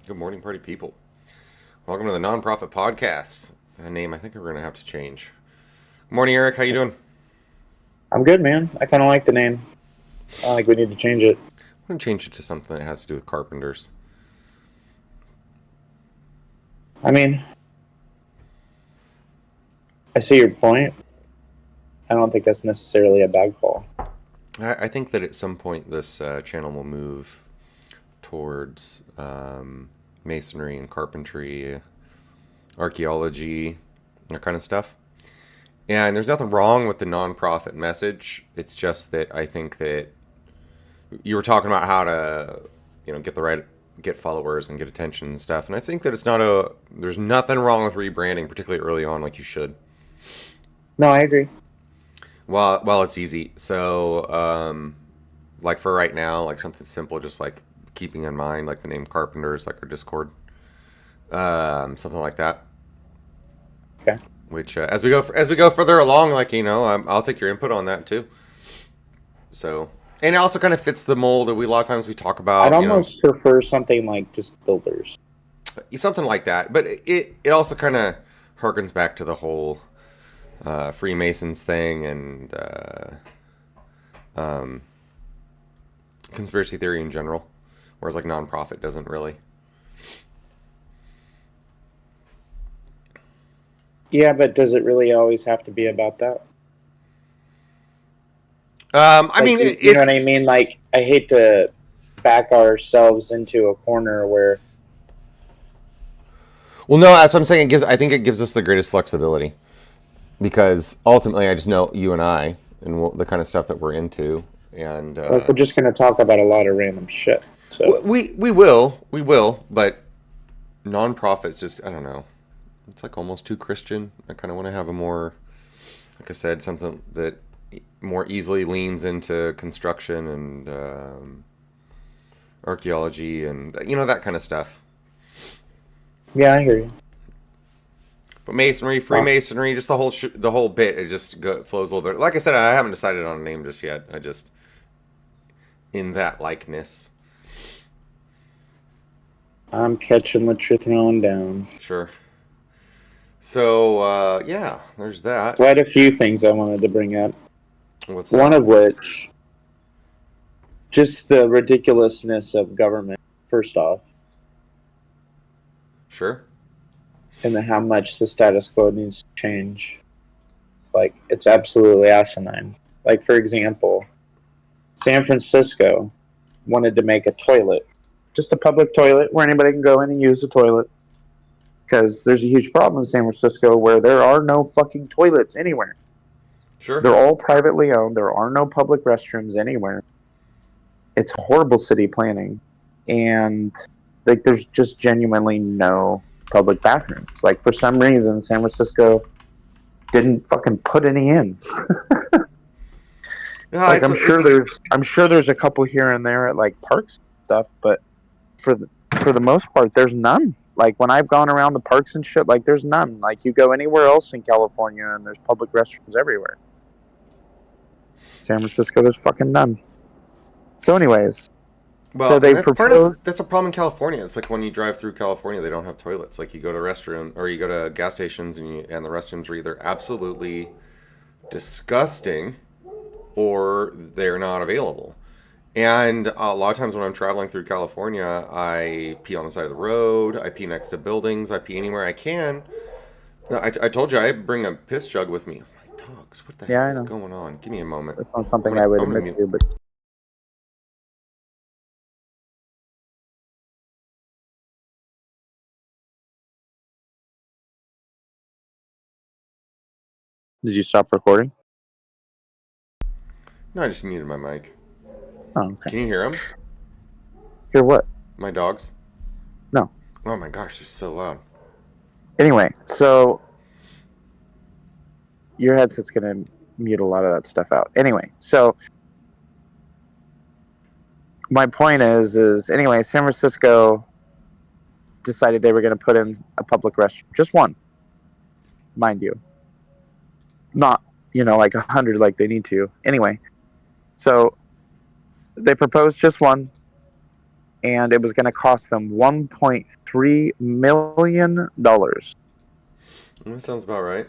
Good morning, party people. Welcome to the NonProphet Podcast. A name I think we're going to have to change. Good morning, Eric. How you doing? I'm good, man. I kind of like the name. I don't think we need to change it. I'm going to change it to something that has to do with carpenters. I mean, I see your point. I don't think that's necessarily a bad call. I think that at some point this channel will move towards masonry and carpentry, archaeology, that kind of stuff. And there's nothing wrong with the non-profit message. It's just that I think that you were talking about how to, get followers and get attention and stuff. And I think that there's nothing wrong with rebranding, particularly early on, like you should. No, I agree. Well, it's easy. So, like for right now, like something simple, just like keeping in mind, like the name Carpenters, like our Discord, something like that. Okay. Which, as we go further along, I'll take your input on that too. So, and it also kind of fits the mold that a lot of times we talk about. I'd almost prefer something like just builders. Something like that, but it also kind of harkens back to the whole Freemasons thing and conspiracy theory in general, whereas like non-profit doesn't really. Yeah, but does it really always have to be about that? I mean, you know what I mean? Like, I hate to back ourselves into a corner where. Well, no, that's what I'm saying. I think it gives us the greatest flexibility, because ultimately, I just know you and I and the kind of stuff that we're into, and we're just going to talk about a lot of random shit. So we will, but non-profits just, I don't know. It's like almost too Christian. I kind of want to have a more, like I said, something that more easily leans into construction and archaeology and that kind of stuff. Yeah, I hear you. But masonry, Freemasonry, just the whole bit, it just flows a little bit. Like I said, I haven't decided on a name just yet. I just in that likeness. I'm catching what you're throwing down. Sure. So, yeah, there's that. Quite a few things I wanted to bring up. What's that? One of which, just the ridiculousness of government, first off. Sure. And how much the status quo needs to change. Like, it's absolutely asinine. Like, for example, San Francisco wanted to make a toilet. Just a public toilet where anybody can go in and use the toilet. Because there's a huge problem in San Francisco where there are no fucking toilets anywhere. Sure. They're all privately owned. There are no public restrooms anywhere. It's horrible city planning. And like, there's just genuinely no public bathrooms. Like, for some reason, San Francisco didn't fucking put any in. Like, I'm sure there's a couple here and there at like parks and stuff, but for the most part, there's none. Like, when I've gone around the parks and shit, like, there's none. Like, you go anywhere else in California and there's public restrooms everywhere. San Francisco, there's fucking none. So anyways. Well, so that's a problem in California. It's like when you drive through California, they don't have toilets. Like, you go to restroom or you go to gas stations and the restrooms are either absolutely disgusting or they're not available. And a lot of times when I'm traveling through California, I pee on the side of the road, I pee next to buildings, I pee anywhere I can. I told you I bring a piss jug with me. Oh, my dogs, what the heck is going on? Give me a moment. That's not something I would admit to, but... Did you stop recording? No, I just muted my mic. Oh, okay. Can you hear them? Hear what? My dogs? No. Oh my gosh, they're so loud. Anyway, so your headset's going to mute a lot of that stuff out. Anyway, so my point is anyway, San Francisco decided they were going to put in a public restroom. Just one, mind you. Not, like 100 like they need to. Anyway, so they proposed just one. and it was going to cost them $1.3 million. That sounds about right.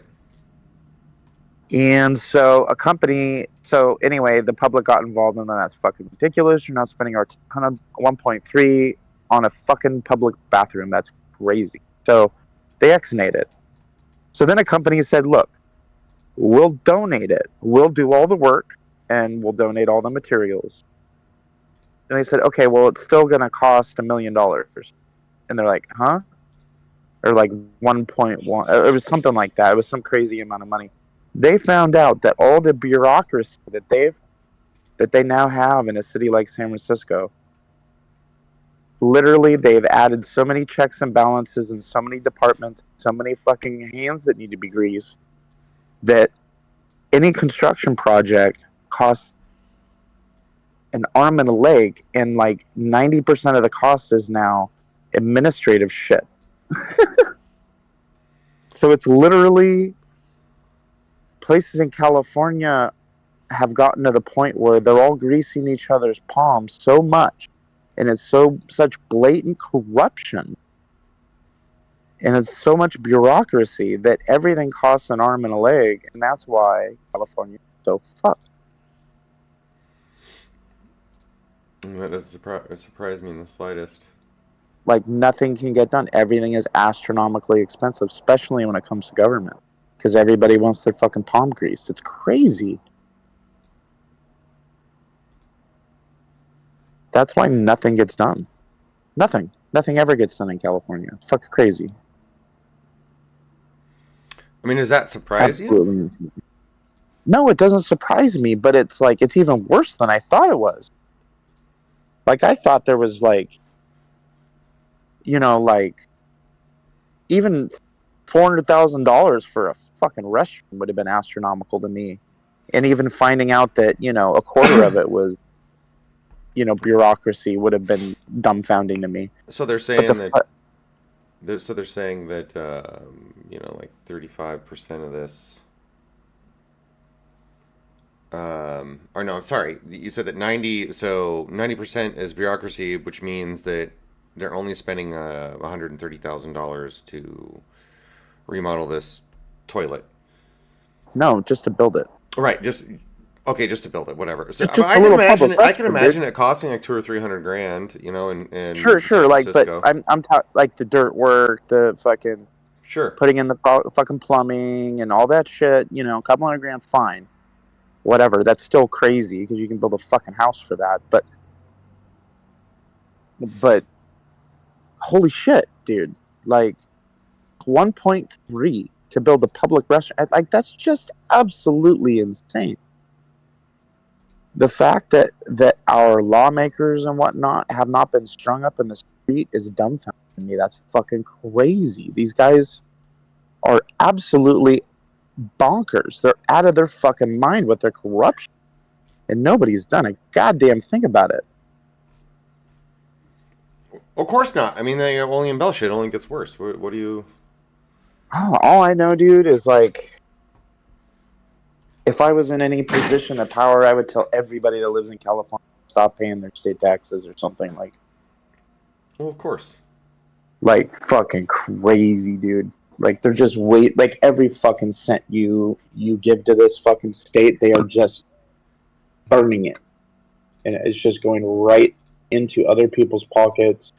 And so anyway, the public got involved in that. That's fucking ridiculous. You're not spending our ton of 1.3 on a fucking public bathroom. That's crazy. So they ex-nate it. So then a company said, look, we'll donate it. We'll do all the work and we'll donate all the materials. And they said, okay, well, it's still going to cost $1 million. And they're like, huh? Or like 1.1. It was something like that. It was some crazy amount of money. They found out that all the bureaucracy that they now have in a city like San Francisco, literally they've added so many checks and balances and so many departments, so many fucking hands that need to be greased, that any construction project costs an arm and a leg, and like 90% of the cost is now administrative shit. So it's literally, places in California have gotten to the point where they're all greasing each other's palms so much, and it's such blatant corruption, and it's so much bureaucracy that everything costs an arm and a leg, and that's why California is so fucked. That doesn't surprise me in the slightest. Like, nothing can get done. Everything is astronomically expensive, especially when it comes to government, because everybody wants their fucking palm greased. It's crazy. That's why nothing gets done. Nothing ever gets done in California. It's fucking crazy. I mean, does that surprise you? No, it doesn't surprise me, but it's like, it's even worse than I thought it was. Like, I thought there was like, like even $400,000 for a fucking restroom would have been astronomical to me. And even finding out that, a quarter of it was, bureaucracy would have been dumbfounding to me. So they're saying that like 35% of this, or no, I'm sorry. You said that 90% is bureaucracy, which means that they're only spending $130,000 to remodel this toilet. No, just to build it. Right, just to build it, whatever. So just I can imagine it costing like $200,000 or $300,000, in sure, San like, Francisco. but I'm talking like the dirt work, the fucking putting in the fucking plumbing and all that shit. A couple $100,000, fine, whatever. That's still crazy because you can build a fucking house for that. But holy shit, dude! Like 1.3 to build a public restaurant, like that's just absolutely insane. The fact that our lawmakers and whatnot have not been strung up in the street is dumbfounding me. That's fucking crazy. These guys are absolutely bonkers. They're out of their fucking mind with their corruption, and nobody's done a goddamn thing about it. Of course not. I mean, they only embellish it. It only gets worse. What do you... All I know, dude, is like, if I was in any position of power, I would tell everybody that lives in California to stop paying their state taxes or something. Like, well, of course. Like, fucking crazy, dude. Like, they're just like, every fucking cent you give to this fucking state, they are just burning it. And it's just going right into other people's pockets.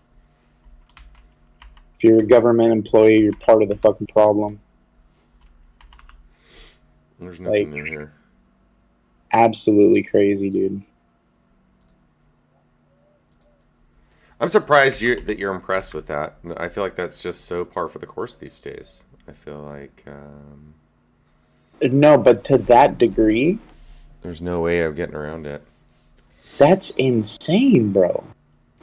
If you're a government employee, you're part of the fucking problem. There's nothing new here. Absolutely crazy, dude. I'm surprised that you're impressed with that. I feel like that's just so par for the course these days. I feel like... No, but to that degree... There's no way of getting around it. That's insane, bro.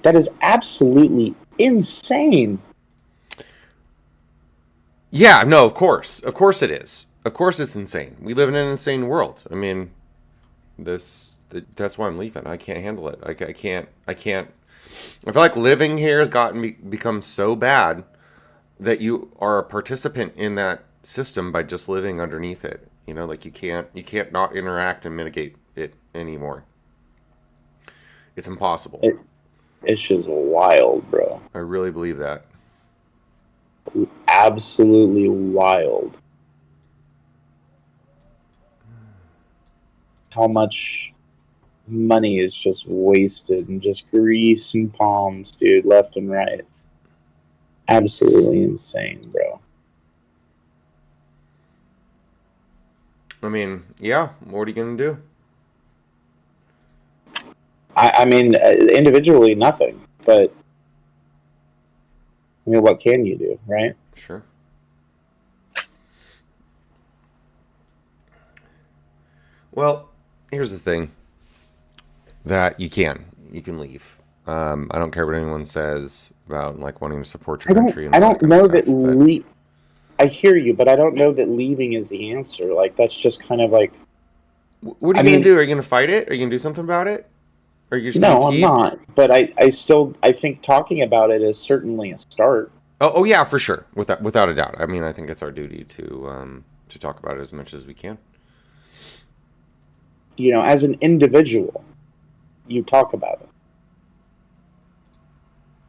That is absolutely insane. Yeah, no, of course. Of course it is. Of course it's insane. We live in an insane world. I mean, that's why I'm leaving. I can't handle it. I can't. I feel like living here has become so bad that you are a participant in that system by just living underneath it. Like you can't not interact and mitigate it anymore. It's impossible. It's just wild, bro. I really believe that. Absolutely wild. How much money is just wasted and just grease and palms, dude, left and right. Absolutely insane, bro. I mean, yeah, what are you going to do? I mean, individually, nothing. But, I mean, what can you do, right? Sure. Well, here's the thing. That you can leave. I don't care what anyone says about like wanting to support your country and I all that don't kind of know stuff. that I hear you, but I don't know that leaving is the answer. Like, that's just kind of like... What are you going to do? Are you going to fight it? Are you going to do something about it? Or are you just going to No, I'm keep... not. But I think talking about it is certainly a start. Oh yeah, for sure. Without a doubt. I mean, I think it's our duty to talk about it as much as we can. You know, as an individual, you talk about it.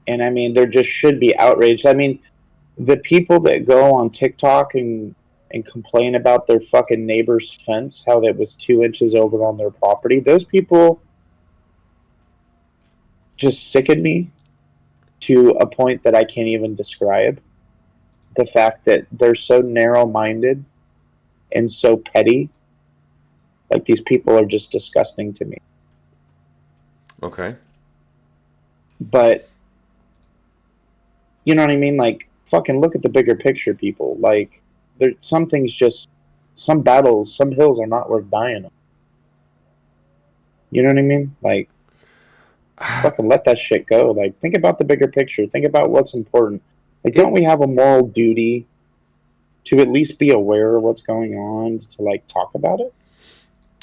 And I mean, there just should be outrage. I mean, the people that go on TikTok and complain about their fucking neighbor's fence, how that was 2 inches over on their property, those people just sicken me to a point that I can't even describe. The fact that they're so narrow-minded and so petty, like, these people are just disgusting to me. Okay. But, you know what I mean? Like, fucking look at the bigger picture, people. Like, some things just, some battles, some hills are not worth dying on. You know what I mean? Like, fucking let that shit go. Like, think about the bigger picture. Think about what's important. Like, don't we have a moral duty to at least be aware of what's going on, to, like, talk about it?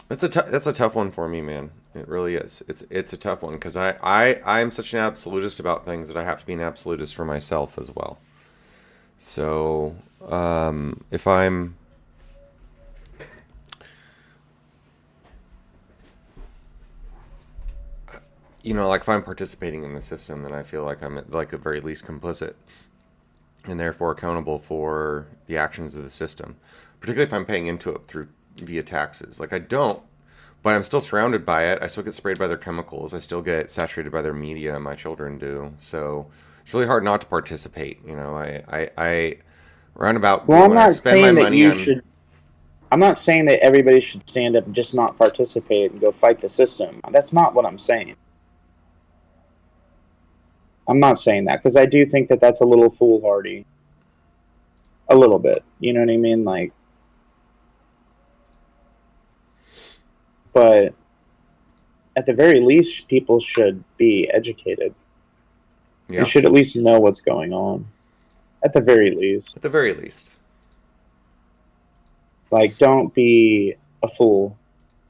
That's a tough one for me, man. It really is. It's a tough one because I'm such an absolutist about things that I have to be an absolutist for myself as well. So if I'm like if I'm participating in the system, then I feel like I'm at like the very least complicit and therefore accountable for the actions of the system, particularly if I'm paying into it via taxes. Like I don't, but I'm still surrounded by it. I still get sprayed by their chemicals. I still get saturated by their media. My children do. So it's really hard not to participate. I roundabout when I spend my money. I'm not saying that everybody should stand up and just not participate and go fight the system. That's not what I'm saying. I'm not saying that because I do think that that's a little foolhardy. A little bit. You know what I mean? Like, but at the very least, people should be educated. Yeah. They should at least know what's going on. At the very least. At the very least. Like, don't be a fool.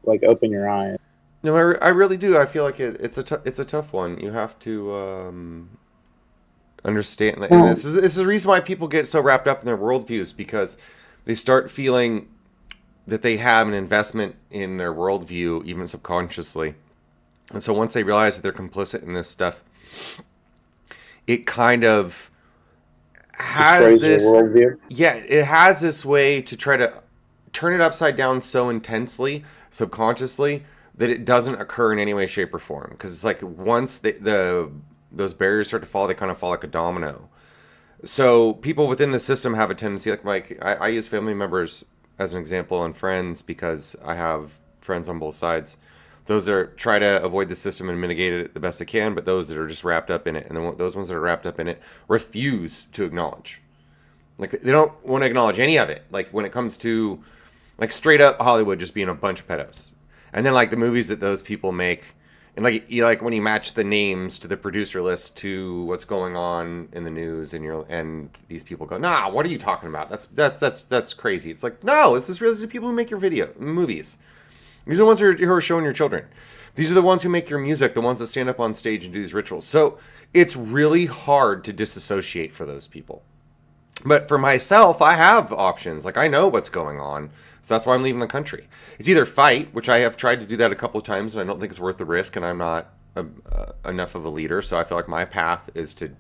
Like, open your eyes. No, I really do. I feel like it's a tough one. You have to understand. And this is the reason why people get so wrapped up in their worldviews, because they start feeling that they have an investment in their worldview, even subconsciously. And so once they realize that they're complicit in this stuff, it kind of has this... Yeah, it has this way to try to turn it upside down so intensely, subconsciously, that it doesn't occur in any way, shape, or form. Because it's like once those barriers start to fall, they kind of fall like a domino. So people within the system have a tendency, like I use family members as an example and friends because I have friends on both sides. Those that try to avoid the system and mitigate it the best they can, but those that are just wrapped up in it, and then those ones that are wrapped up in it refuse to acknowledge. Like they don't want to acknowledge any of it. Like when it comes to like straight up Hollywood just being a bunch of pedos. And then like the movies that those people make, and like when you match the names to the producer list to what's going on in the news, and these people go, nah, what are you talking about? That's crazy. It's like, no, this is the people who make your movies. These are the ones who are showing your children. These are the ones who make your music, the ones that stand up on stage and do these rituals. So it's really hard to disassociate for those people. But for myself, I have options. Like I know what's going on. So that's why I'm leaving the country. It's either fight, which I have tried to do that a couple of times, and I don't think it's worth the risk, and I'm not enough of a leader, so I feel like my path is to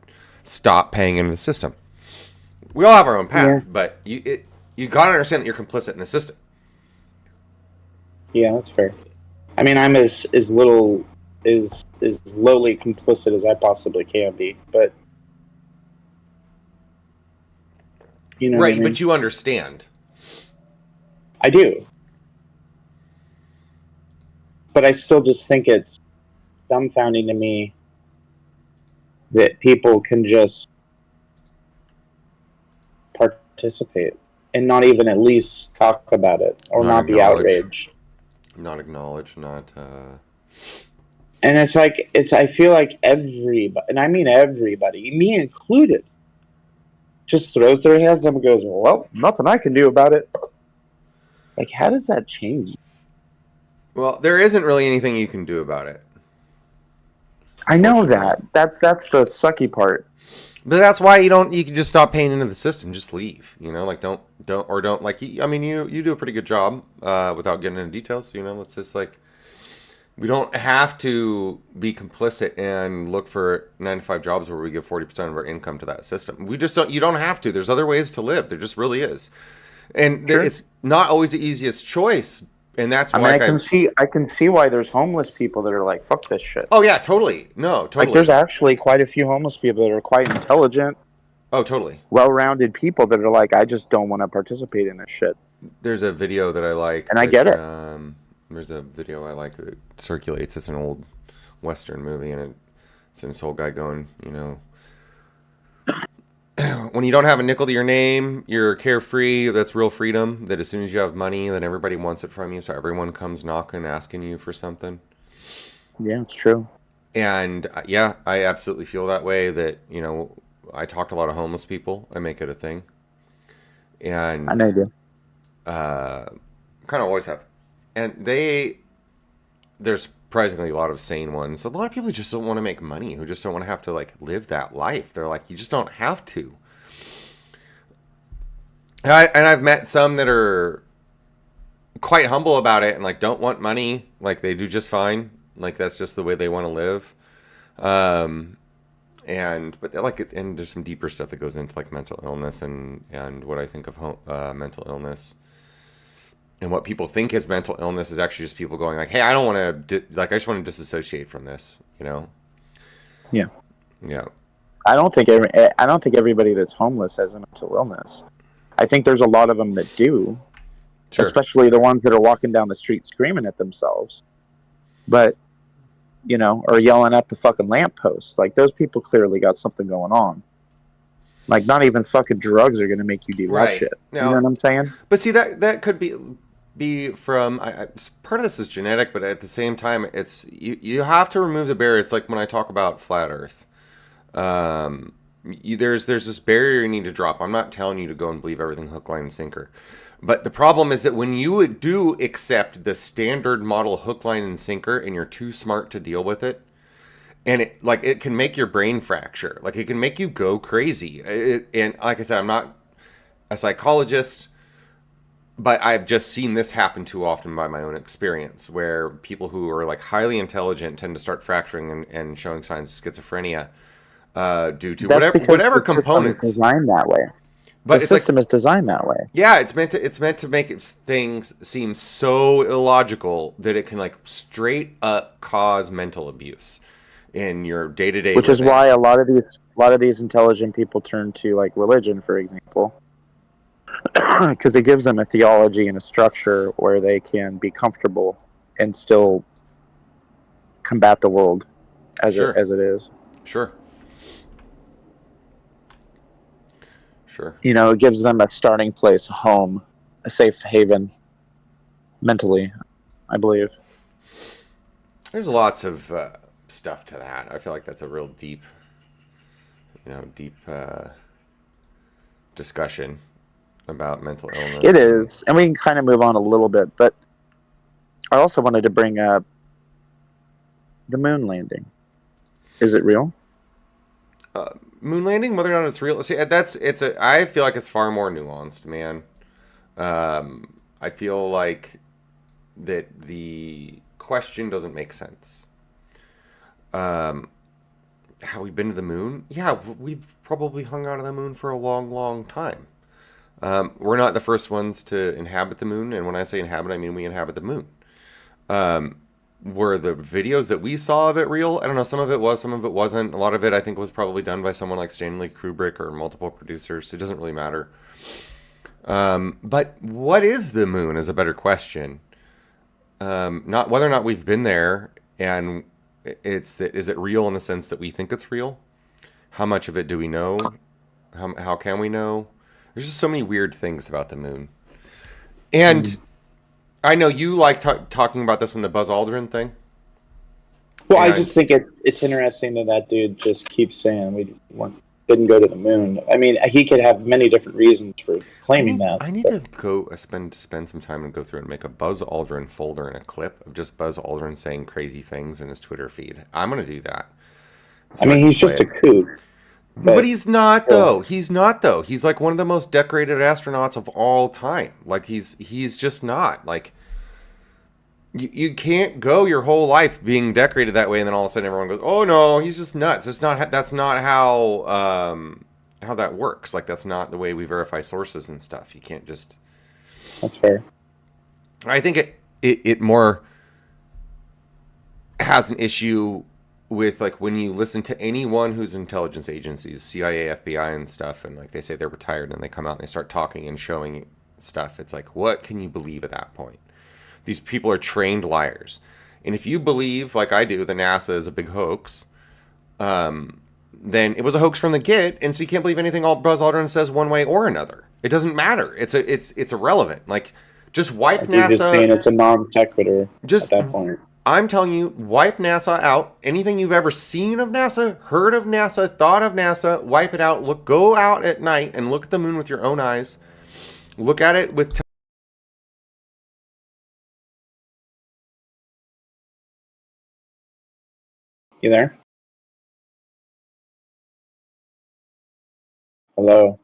stop paying into the system. We all have our own path, Yeah. but you gotta understand that you're complicit in the system. Yeah, that's fair. I mean, I'm as little as lowly complicit as I possibly can be, but you know what I Right, mean? but you understand. I do. But I still just think it's dumbfounding to me that people can just participate and not even at least talk about it or Not not be acknowledge. outraged. Not acknowledge, not And it's like I feel like everybody, and I mean everybody, me included, just throws their hands up and goes, "Well, nothing I can do about it." Like, how does that change? well, there isn't really anything you can do about it. I know Unfortunately. that. That's the sucky part. But that's why you can just stop paying into the system, just leave, like don't like I mean you do a pretty good job without getting into details, it's just like we don't have to be complicit and look for 9 to 5 jobs where we give 40% of our income to that system. We just don't. You don't have to. There's other ways to live. There just really is, and Sure. it's not always the easiest choice. And that's I mean, why I can see why there's homeless people that are like, "Fuck this shit." Oh yeah, totally. No, Like, there's totally. actually quite a few homeless people that are quite intelligent, Oh, totally. well-rounded people that are like, "I just don't want to participate in this shit." There's a video that I like And I that get it. there's a video I like that circulates. It's an old Western movie, and it's this old guy going, when you don't have a nickel to your name, you're carefree. That's real freedom. That as soon as you have money, then everybody wants it from you. So everyone comes knocking, asking you for something. Yeah, it's true. And yeah, I absolutely feel that way. That I talk to a lot of homeless people. I make it a thing, and I know you do. kind of always have. And there's surprisingly a lot of sane ones. A lot of people just don't want to make money, who just don't want to have to live that life. They're like, you just don't have to. And I've met some that are quite humble about it and don't want money. They do just fine. That's just the way they want to live. And there's some deeper stuff that goes into mental illness and what I think of mental illness. And what people think is mental illness is actually just people going hey, I don't want to, I just want to disassociate from this, Yeah. Yeah. I don't think everybody that's homeless has a mental illness. I think there's a lot of them that do, Sure. especially the ones that are walking down the street screaming at themselves, but or yelling at the fucking lamppost. Those people clearly got something going on. Not even fucking drugs are going to make you do that shit. Now, you know what I'm saying? But see, that could be from part of this is genetic, but at the same time, it's you have to remove the barrier. It's like when I talk about flat Earth. There's this barrier you need to drop. I'm not telling you to go and believe everything hook, line, and sinker. But the problem is that when you do accept the standard model hook, line, and sinker, and you're too smart to deal with it, and it can make your brain fracture. It can make you go crazy. And like I said, I'm not a psychologist, but I've just seen this happen too often by my own experience, where people who are highly intelligent tend to start fracturing and showing signs of schizophrenia due to whatever components. It's designed that way. But the system is designed that way. Yeah, it's meant to make things seem so illogical that it can straight up cause mental abuse in your day-to-day Which living. Is why a lot of these intelligent people turn to religion, for example, because it gives them a theology and a structure where they can be comfortable and still combat the world as it is. Sure. Sure. It gives them a starting place, a home, a safe haven, mentally, I believe. There's lots of stuff to that. I feel like that's a real deep discussion about mental illness. It is, and we can kind of move on a little bit, but I also wanted to bring up the moon landing. Is it real? Moon landing, whether or not it's real. See, I feel like it's far more nuanced, man. I feel like that the question doesn't make sense. How we've been to the moon? Yeah, we've probably hung out on the moon for a long, long time. We're not the first ones to inhabit the moon, and when I say inhabit, I mean we inhabit the moon. Were the videos that we saw of it real? I don't know. Some of it was, some of it wasn't. A lot of it, I think, was probably done by someone like Stanley Kubrick or multiple producers. It doesn't really matter. But what is the moon is a better question. Not whether or not we've been there, and is it real in the sense that we think it's real? How much of it do we know? How can we know? There's just so many weird things about the moon. And I know you like talking about this one, the Buzz Aldrin thing. Well, I just think it's interesting that dude just keeps saying didn't go to the moon. I mean, he could have many different reasons for claiming that. I need to go spend some time and go through and make a Buzz Aldrin folder and a clip of just Buzz Aldrin saying crazy things in his Twitter feed. I'm going to do that. I mean, he's just a kook. But he's not, though. He's not, though. He's like one of the most decorated astronauts of all time. Like, he's just not. Like, you can't go your whole life being decorated that way, and then all of a sudden everyone goes, "Oh no, he's just nuts." That's not how that works. Like, that's not the way we verify sources and stuff. You can't just. That's fair. I think it more has an issue with, like, when you listen to anyone who's intelligence agencies, CIA, FBI, and stuff, and like they say they're retired, and they come out and they start talking and showing stuff. It's like, what can you believe at that point? These people are trained liars. And if you believe, like I do, that NASA is a big hoax, then it was a hoax from the get, and so you can't believe anything Buzz Aldrin says one way or another. It doesn't matter. It's irrelevant. Like, just wipe NASA. You're just saying it's a non sequitur at that point. I'm telling you, wipe NASA out. Anything you've ever seen of NASA, heard of NASA, thought of NASA, wipe it out. Go out at night and look at the moon with your own eyes. Look at it with. You there? Hello?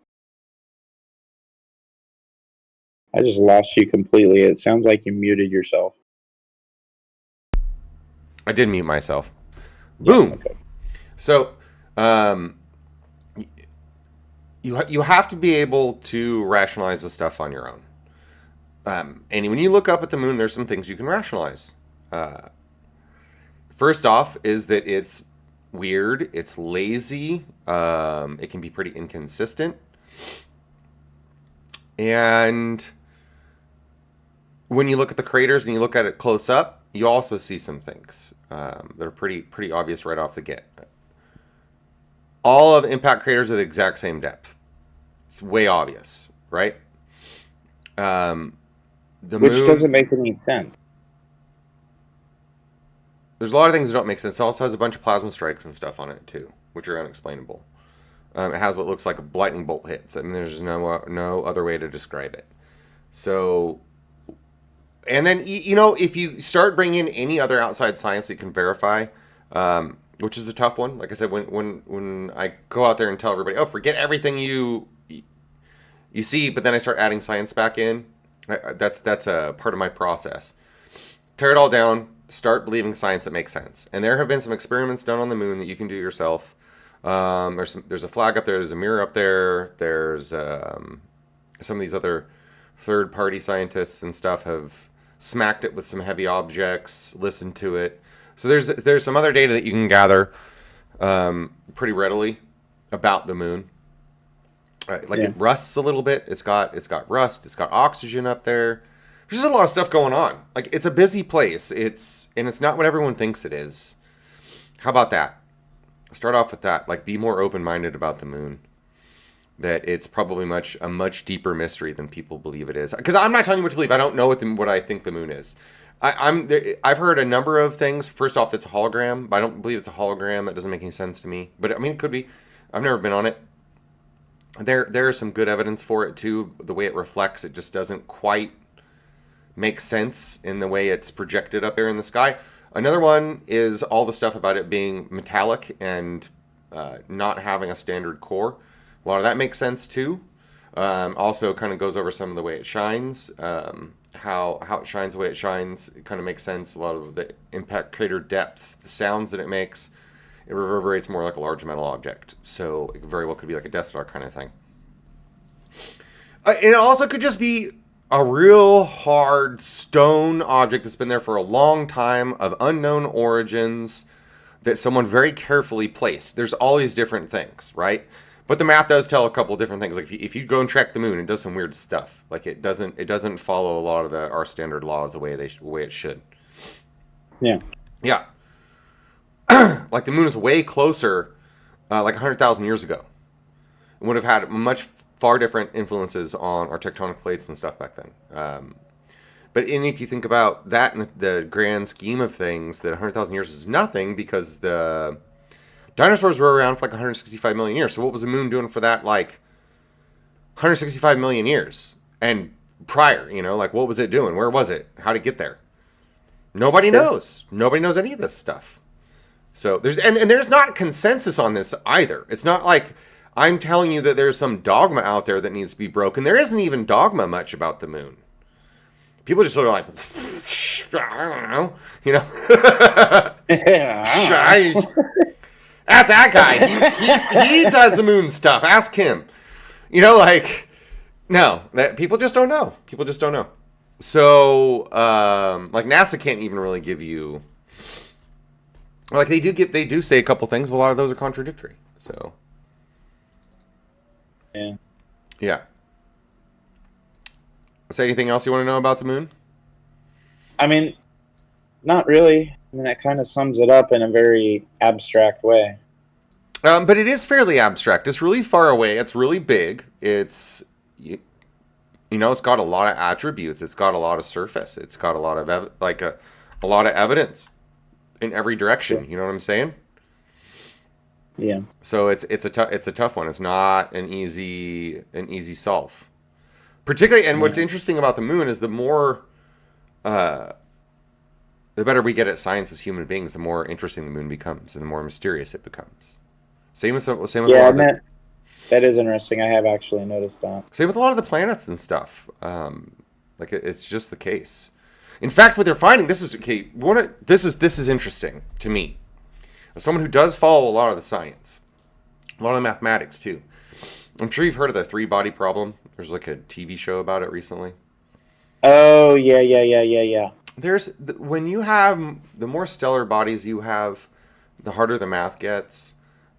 I just lost you completely. It sounds like you muted yourself. I did mute myself. Boom. Yeah, okay. So, you have to be able to rationalize the stuff on your own. And when you look up at the moon, there's some things you can rationalize. First off is that it's weird, it's lazy, it can be pretty inconsistent. And when you look at the craters and you look at it close up, you also see some things that are pretty obvious right off the get. All of impact craters are the exact same depth. It's way obvious, right? Which doesn't make any sense. There's a lot of things that don't make sense. It also has a bunch of plasma strikes and stuff on it too, which are unexplainable. It has what looks like a lightning bolt hits. I mean, there's no other way to describe it. So, and then, you know, if you start bringing in any other outside science that you can verify, which is a tough one. Like I said, when I go out there and tell everybody, oh, forget everything you see, but then I start adding science back in. That's a part of my process. Tear it all down. Start believing science that makes sense. And there have been some experiments done on the moon that you can do yourself. There's a flag up there. There's a mirror up there. There's some of these other third-party scientists and stuff have smacked it with some heavy objects, listened to it. So there's some other data that you can gather pretty readily about the moon. It rusts a little bit. It's got rust. It's got oxygen up there. There's just a lot of stuff going on. Like, it's a busy place. It's not what everyone thinks it is. How about that? Start off with that. Like, be more open-minded about the moon. That it's probably a much deeper mystery than people believe it is. Because I'm not telling you what to believe. I don't know what I think the moon is. I've heard a number of things. First off, it's a hologram. But I don't believe it's a hologram. That doesn't make any sense to me. But I mean, it could be. I've never been on it. There is some good evidence for it too. The way it reflects, it just doesn't quite make sense in the way it's projected up there in the sky. Another one is all the stuff about it being metallic and not having a standard core. A lot of that makes sense too. Also kind of goes over some of the way it shines, how it shines the way it shines. It kind of makes sense. A lot of the impact crater depths, the sounds that it makes. it reverberates more like a large metal object. So it very well could be like a Death Star kind of thing. And it also could just be a real hard stone object that's been there for a long time of unknown origins that someone very carefully placed. There's all these different things, right? But the math does tell a couple of different things. Like if you go and track the moon, it does some weird stuff. Like it doesn't follow a lot of our standard laws the way it should. Yeah. Yeah. Like the moon is way closer, like 100,000 years ago. It would have had much far different influences on our tectonic plates and stuff back then. But if you think about that in the grand scheme of things, that 100,000 years is nothing because the dinosaurs were around for like 165 million years. So what was the moon doing for that, like, 165 million years? And prior, like, what was it doing? Where was it? How did it get there? Nobody knows. Nobody knows any of this stuff. So there's not consensus on this either. It's not like I'm telling you that there's some dogma out there that needs to be broken. There isn't even dogma much about the moon. People just sort of like, I don't know, Ask that guy. He does the moon stuff. Ask him. No, that people just don't know. People just don't know. So, like NASA can't even really give you, like they do say a couple things, but a lot of those are contradictory. So, yeah. Is there anything else you want to know about the moon? I mean, not really. I mean, that kind of sums it up in a very abstract way. But it is fairly abstract. It's really far away. It's really big. It's, it's got a lot of attributes. It's got a lot of surface. It's got a lot of a lot of evidence in every direction. You know what I'm saying? Yeah. So it's a tough one. It's not an easy solve. Particularly, and what's interesting about the moon is the more, the better we get at science as human beings, the more interesting the moon becomes, and the more mysterious it becomes. Same with that is interesting. I have actually noticed that. Same with a lot of the planets and stuff. It's just the case. In fact, what they're finding, this is interesting to me, as someone who does follow a lot of the science, a lot of the mathematics too. I'm sure you've heard of the 3-body problem. There's like a TV show about it recently. Oh, yeah. When you have, the more stellar bodies you have, the harder the math gets.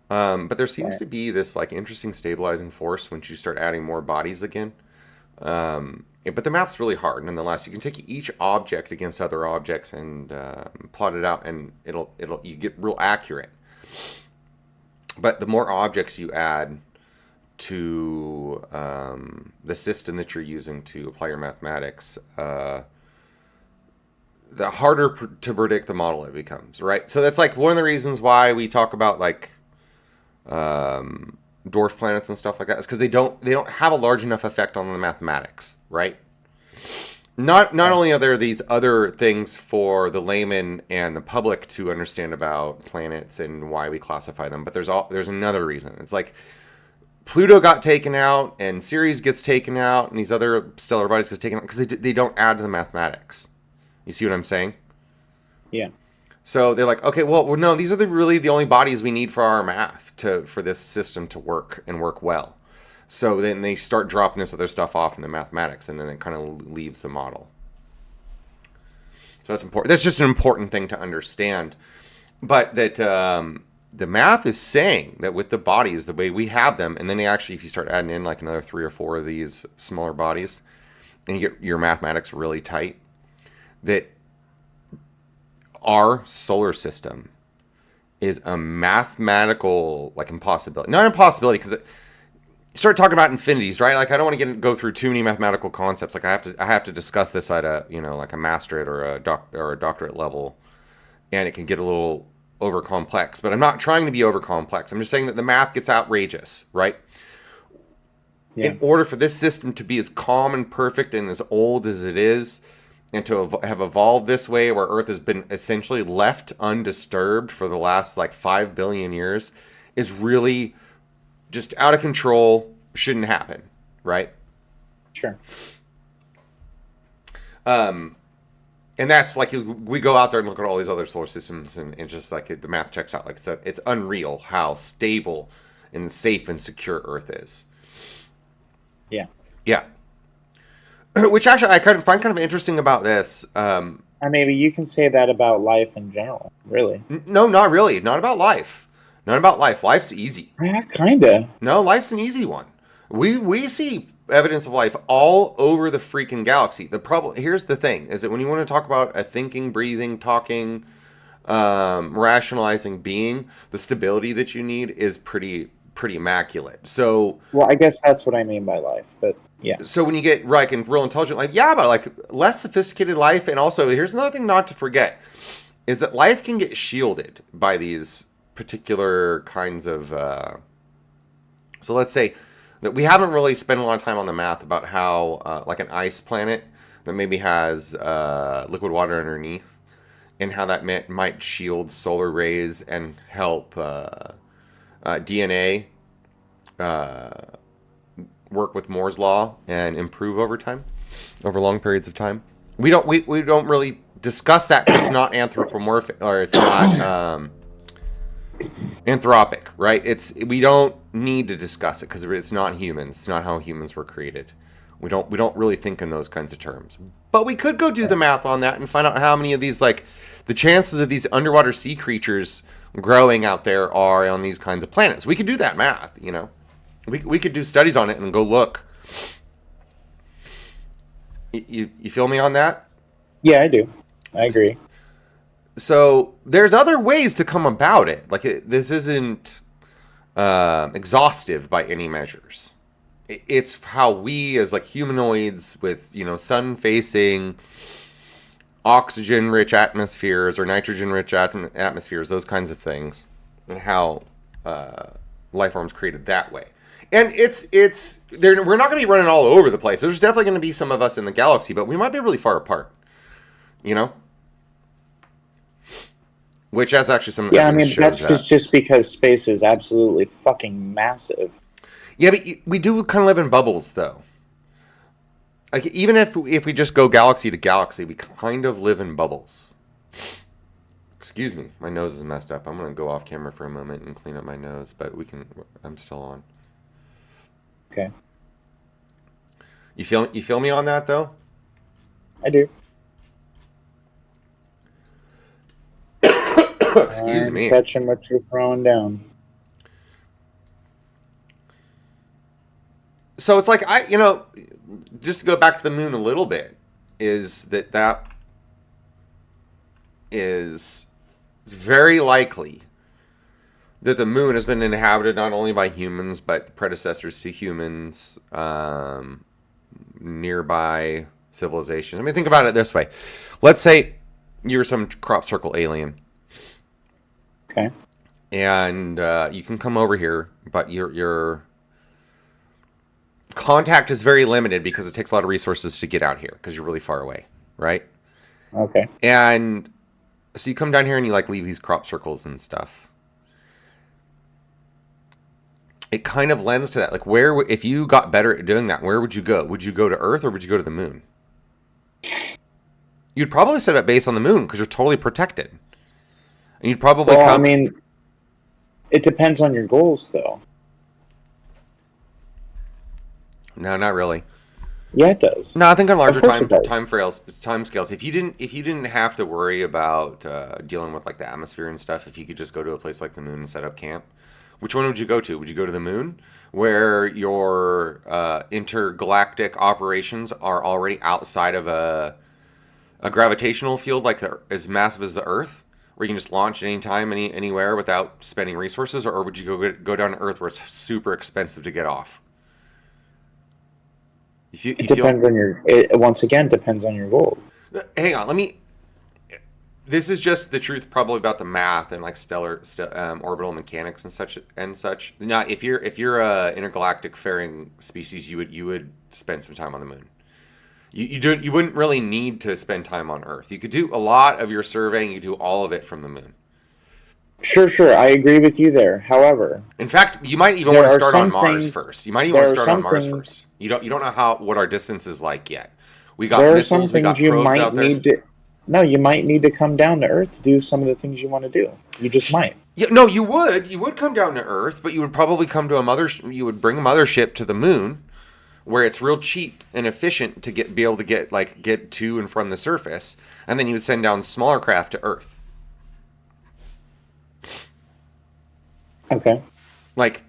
But there seems to be this like interesting stabilizing force once you start adding more bodies again. But the math's really hard nonetheless. You can take each object against other objects and plot it out, and you get real accurate. But the more objects you add to the system that you're using to apply your mathematics, the harder to predict the model it becomes, right? So that's like one of the reasons why we talk about like dwarf planets and stuff like that, is because they don't have a large enough effect on the mathematics, right? Not only are there these other things for the layman and the public to understand about planets and why we classify them, but there's another reason. It's like Pluto got taken out, and Ceres gets taken out, and these other stellar bodies get taken out because they don't add to the mathematics. You see what I'm saying? Yeah. So they're like, okay, well, no, these are really the only bodies we need for our math for this system to work and work well. So then they start dropping this other stuff off in the mathematics, and then it kind of leaves the model. So that's important. That's just an important thing to understand. But that the math is saying that with the bodies, the way we have them, and then actually, if you start adding in like another 3 or 4 of these smaller bodies, and you get your mathematics really tight, that our solar system is a mathematical like impossibility. Not impossibility, because you start talking about infinities, right? Like I don't want to go through too many mathematical concepts. Like I have to discuss this at a like a masterate or a doctorate level, and it can get a little over complex. But I'm not trying to be over complex. I'm just saying that the math gets outrageous, right? Yeah. In order for this system to be as calm and perfect and as old as it is, and to have evolved this way, where Earth has been essentially left undisturbed for the last like 5 billion years, is really just out of control. Shouldn't happen, right? Sure. And that's like we go out there and look at all these other solar systems, and just like the math checks out. Like it's unreal how stable and safe and secure Earth is. Yeah. Yeah. Which actually I find kind of interesting about this. Or maybe you can say that about life in general, really. No, not really. Not about life. Not about life. Life's easy. Yeah, kinda. No, life's an easy one. We see evidence of life all over the freaking galaxy. The problem here's the thing: is that when you want to talk about a thinking, breathing, talking, rationalizing being, the stability that you need is pretty immaculate. So, well, I guess that's what I mean by life, but yeah. So when you get like in real intelligent life, yeah, but like less sophisticated life, and also here's another thing not to forget is that life can get shielded by these particular kinds of. So let's say that we haven't really spent a lot of time on the math about how like an ice planet that maybe has liquid water underneath, and how that might shield solar rays and help DNA. Work with Moore's law and improve over time, over long periods of time. We don't really discuss that. It's not anthropomorphic, or it's not anthropic, right? We don't need to discuss it because it's not humans. It's not how humans were created. We don't really think in those kinds of terms. But we could go do the math on that and find out how many of these, like the chances of these underwater sea creatures growing out there are on these kinds of planets. We could do that math, you know. We could do studies on it and go look. You feel me on that? Yeah, I do. I agree. So there's other ways to come about it. Like this isn't exhaustive by any measures. It's how we, as like humanoids with sun-facing, oxygen-rich atmospheres or nitrogen-rich atmospheres, those kinds of things, and how life forms created that way. And we're not going to be running all over the place. There's definitely going to be some of us in the galaxy, but we might be really far apart, you know? Which is actually some. Yeah, I mean that's just because space is absolutely fucking massive. Yeah, but we do kind of live in bubbles, though. Like even if we just go galaxy to galaxy, we kind of live in bubbles. Excuse me, my nose is messed up. I'm going to go off camera for a moment and clean up my nose, but I'm still on. Okay. You feel me on that though? I do. Excuse me. Catching what you're throwing down. So it's like just to go back to the moon a little bit, is that is it's very likely that the moon has been inhabited not only by humans, but predecessors to humans, nearby civilizations. I mean, think about it this way. Let's say you're some crop circle alien. Okay. And you can come over here, but your contact is very limited because it takes a lot of resources to get out here because you're really far away, right? Okay. And so you come down here and you like leave these crop circles and stuff. It kind of lends to that. Like, if you got better at doing that, where would you go? Would you go to Earth or would you go to the moon? You'd probably set up base on the moon because you're totally protected. And you'd probably I mean, it depends on your goals, though. No, not really. Yeah, it does. No, I think on larger time scales. If you didn't have to worry about dealing with like the atmosphere and stuff, if you could just go to a place like the moon and set up camp, which one would you go to? Would you go to the moon, where your intergalactic operations are already outside of a gravitational field like as massive as the Earth, where you can just launch anytime, anywhere without spending resources, or would you go down to Earth where it's super expensive to get off? Once again, depends on your goal. Hang on, this is just the truth, probably about the math and like stellar orbital mechanics and such. Now, if you're a intergalactic faring species, you would spend some time on the moon. You wouldn't really need to spend time on Earth. You could do a lot of your surveying. You do all of it from the moon. Sure, I agree with you there. However, in fact, you might even want to start on Mars first. You might even want to start on Mars first. You don't know what our distance is like yet. We got missiles, we got probes out there. No, you might need to come down to Earth to do some of the things you want to do. You just might. Yeah, no, you would. You would come down to Earth, but you would probably come to a you would bring a mothership to the moon, where it's real cheap and efficient to be able to get to and from the surface, and then you would send down smaller craft to Earth. Okay. Like,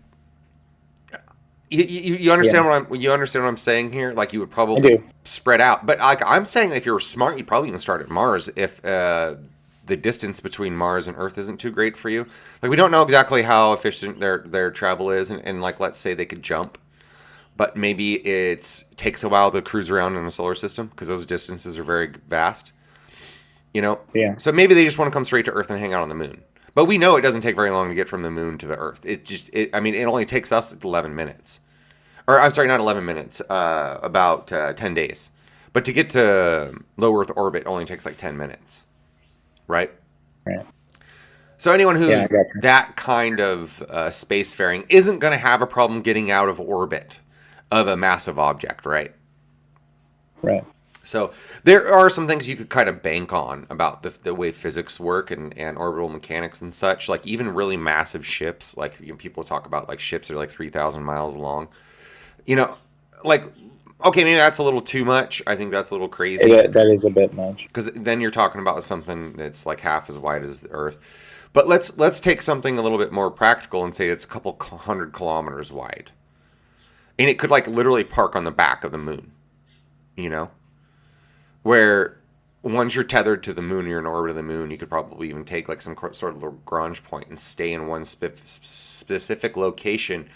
you understand what I'm saying here? Like, you would probably spread out. But like, I'm saying, if you're smart, you'd probably even start at Mars if the distance between Mars and Earth isn't too great for you. Like, we don't know exactly how efficient their travel is, and like, let's say they could jump, but maybe it takes a while to cruise around in a solar system because those distances are very vast. Yeah. So maybe they just want to come straight to Earth and hang out on the moon. But we know it doesn't take very long to get from the moon to the Earth. It only takes us 11 minutes. Or, I'm sorry, not 11 minutes, about 10 days. But to get to low Earth orbit only takes like 10 minutes. Right? Right. So anyone who's that kind of spacefaring isn't going to have a problem getting out of orbit of a massive object, right? Right. So there are some things you could kind of bank on about the way physics work and orbital mechanics and such. Like, even really massive ships, like, people talk about like ships that are like 3,000 miles long. Like, okay, maybe that's a little too much. I think that's a little crazy. That is a bit much. Because then you're talking about something that's like half as wide as the Earth. But let's take something a little bit more practical and say it's a couple 100 kilometers wide. And it could like literally park on the back of the moon. Where once you're tethered to the moon, you're in orbit of the moon, you could probably even take like some sort of Lagrange point and stay in one specific location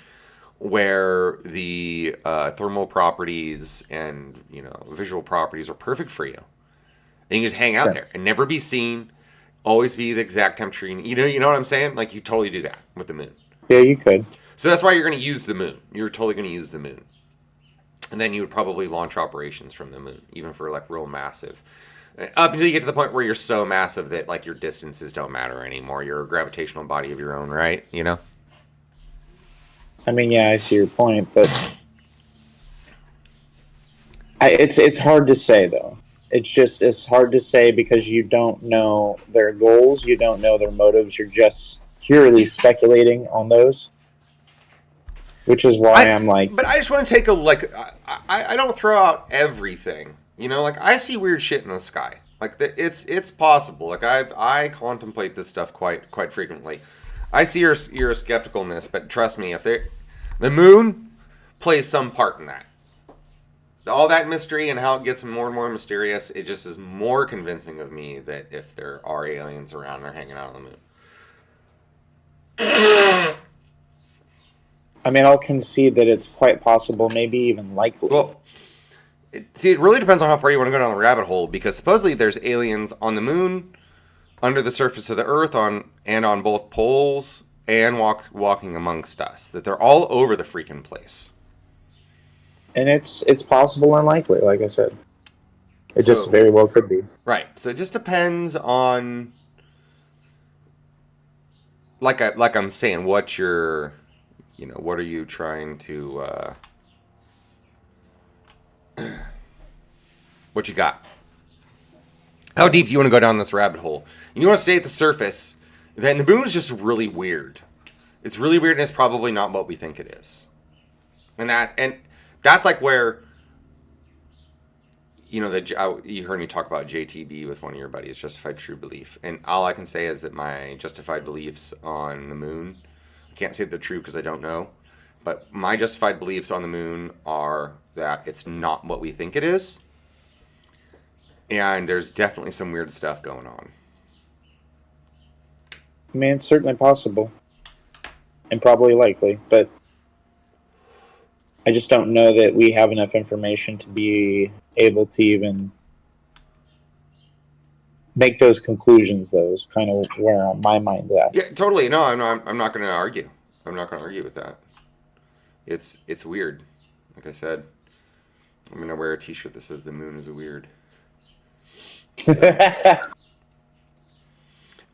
where the thermal properties and visual properties are perfect for you. And you just hang out there and never be seen, always be the exact temperature. You know what I'm saying? Like, you totally do that with the moon. Yeah, you could. So that's why you're going to use the moon. You're totally going to use the moon. And then you would probably launch operations from the moon, even for like real massive. Up until you get to the point where you're so massive that like your distances don't matter anymore. You're a gravitational body of your own, right? I mean, yeah, I see your point, but it's hard to say though. It's hard to say because you don't know their goals, you don't know their motives. You're just purely speculating on those. Which is why I'm like... But I just want to take I don't throw out everything. Like, I see weird shit in the sky. Like, it's possible. Like, I contemplate this stuff quite frequently. I see your skepticalness, but trust me, the moon plays some part in that. All that mystery and how it gets more and more mysterious, it just is more convincing of me that if there are aliens around, they're hanging out on the moon. I mean, I'll concede that it's quite possible, maybe even likely. Well, it really depends on how far you want to go down the rabbit hole, because supposedly there's aliens on the moon, under the surface of the Earth, on both poles, and walking amongst us. That they're all over the freaking place. And it's possible and likely, like I said. It just very well could be. Right. So it just depends on, like I'm saying, what you're... what are you trying to, what you got? How deep do you want to go down this rabbit hole? And you want to stay at the surface, then the moon is just really weird. It's really weird, and it's probably not what we think it is. And that's like where, you heard me talk about JTB with one of your buddies, Justified True Belief. And all I can say is that my justified beliefs on the moon, can't say they're true because I don't know, but my justified beliefs on the moon are that it's not what we think it is, and there's definitely some weird stuff going on. I mean, it's certainly possible and probably likely, but I just don't know that we have enough information to be able to even make those conclusions. Those kind of where my mind's at. Yeah, totally. No, I'm not going to argue. I'm not going to argue with that. It's weird. Like I said, I'm going to wear a T-shirt that says "The moon is weird." So.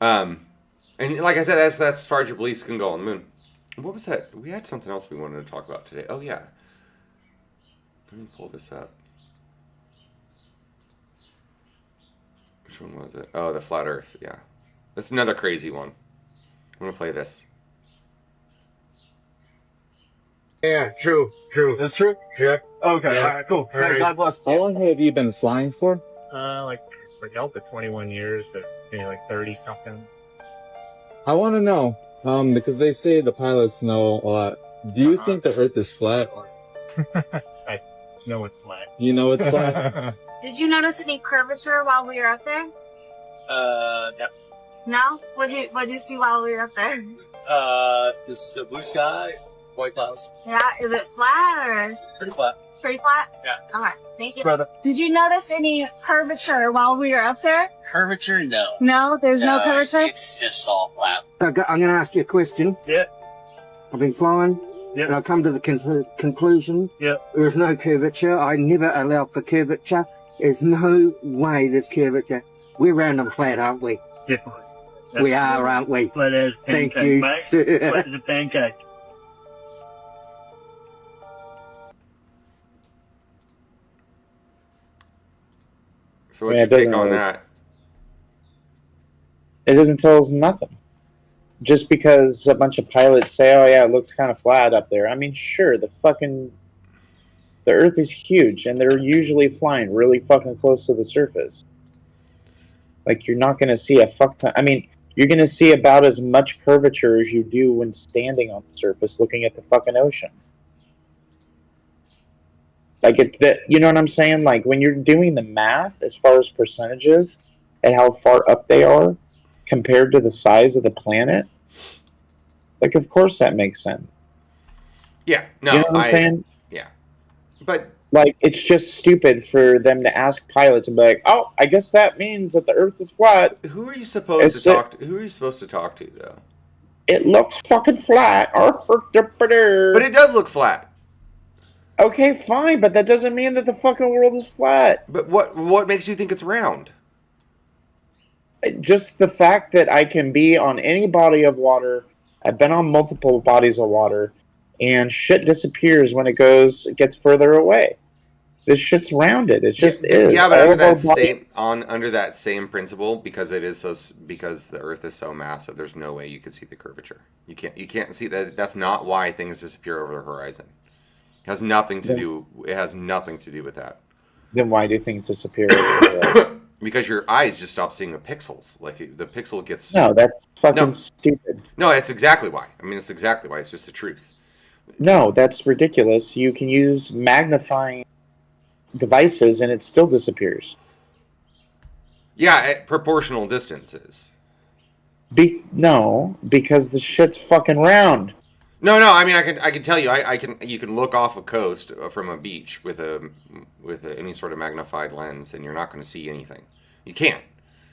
And like I said, that's as far as your beliefs can go on the moon. What was that? We had something else we wanted to talk about today. Oh yeah. Let me pull this up. Which one was it? Oh, the flat Earth. Yeah, that's another crazy one. I'm gonna play this. Yeah, true. It's true? Yeah. Okay, Yeah. alright, cool. Alright. God bless. How long have you been flying for? Like up to 21 years, but maybe like 30 something. I want to know, because they say the pilots know a lot. Do you think the Earth is flat? I know it's flat. You know it's flat? Did you notice any curvature while we were up there? No. No? What did you see while we were up there? Just a blue sky, white clouds. Yeah, is it flat or Pretty flat. pretty flat? Yeah. Okay, thank you. Brother. Did you notice any curvature while we were up there? Curvature, no. No, there's no curvature? It's just all flat. I'm going to ask you a question. Yeah. I've been flying, Yeah. and I've come to the conclusion Yeah. there's no curvature. I never allow for curvature. There's no way there's curvature. We're round and flat, aren't we? Yeah. We are, aren't we? Flat as Thank pancake, you, mate. sir. Flat as a pancake. So what's Yeah, your it doesn't take on really- that? It doesn't tell us nothing. Just because a bunch of pilots say, "Oh yeah, it looks kind of flat up there." I mean, sure, the Earth is huge, and they're usually flying really fucking close to the surface. Like, you're not going to see a fuck ton. I mean, you're going to see about as much curvature as you do when standing on the surface looking at the fucking ocean. Like, you know what I'm saying? Like, when you're doing the math as far as percentages and how far up they are compared to the size of the planet, like, of course that makes sense. Yeah, no, You know what I'm saying? yeah, but Like, it's just stupid for them to ask pilots and be like, "Oh, I guess that means that the Earth is flat. who are you supposed to talk to? Who are you supposed to talk to though? It looks fucking flat." But it does look flat. Okay, fine, but that doesn't mean that the fucking world is flat. But what makes you think it's round? Just the fact that I can be on any body of water. I've been on multiple bodies of water, and shit disappears when it gets further away. This shit's rounded. It just is. Yeah, but All under of our under that same principle, because because the Earth is so massive, there's no way you could see the curvature. You can't see that. That's not why things disappear over the horizon. It has nothing to do. It has nothing to do with that. Then why do things disappear? Because your eyes just stop seeing the pixels. Like the pixel gets. No, that's fucking No. stupid. No, that's exactly why. I mean, it's exactly why. It's just the truth. No, that's ridiculous. You can use magnifying devices and it still disappears. Yeah, at proportional distances. No, because the shit's fucking round. No. I mean, I can tell you, you can look off a coast from a beach with any sort of magnified lens, and you're not going to see anything. You can't.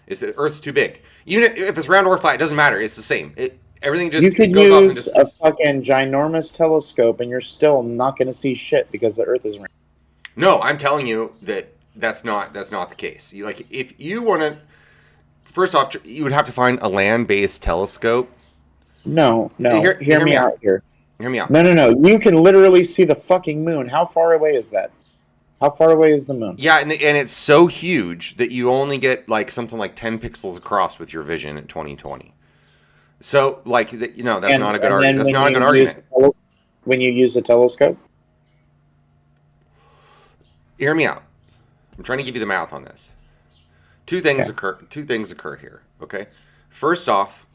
The Earth's too big. Even if it's round or flat, it doesn't matter. It's the same. Everything just You could goes off in use a distance. fucking ginormous telescope and you're still not going to see shit because the Earth is round. No, I'm telling you that's not the case. If you want to, first off, you would have to find a land-based telescope. No. Hear me out here. Hear me out. No. You can literally see the fucking moon. How far away is that? How far away is the moon? Yeah, and it's so huge that you only get something like 10 pixels across with your vision in 2020. So that's not a good argument. That's not a good argument. When you use a telescope? Hear me out. I'm trying to give you the math on this. Two things occur here, okay? First off,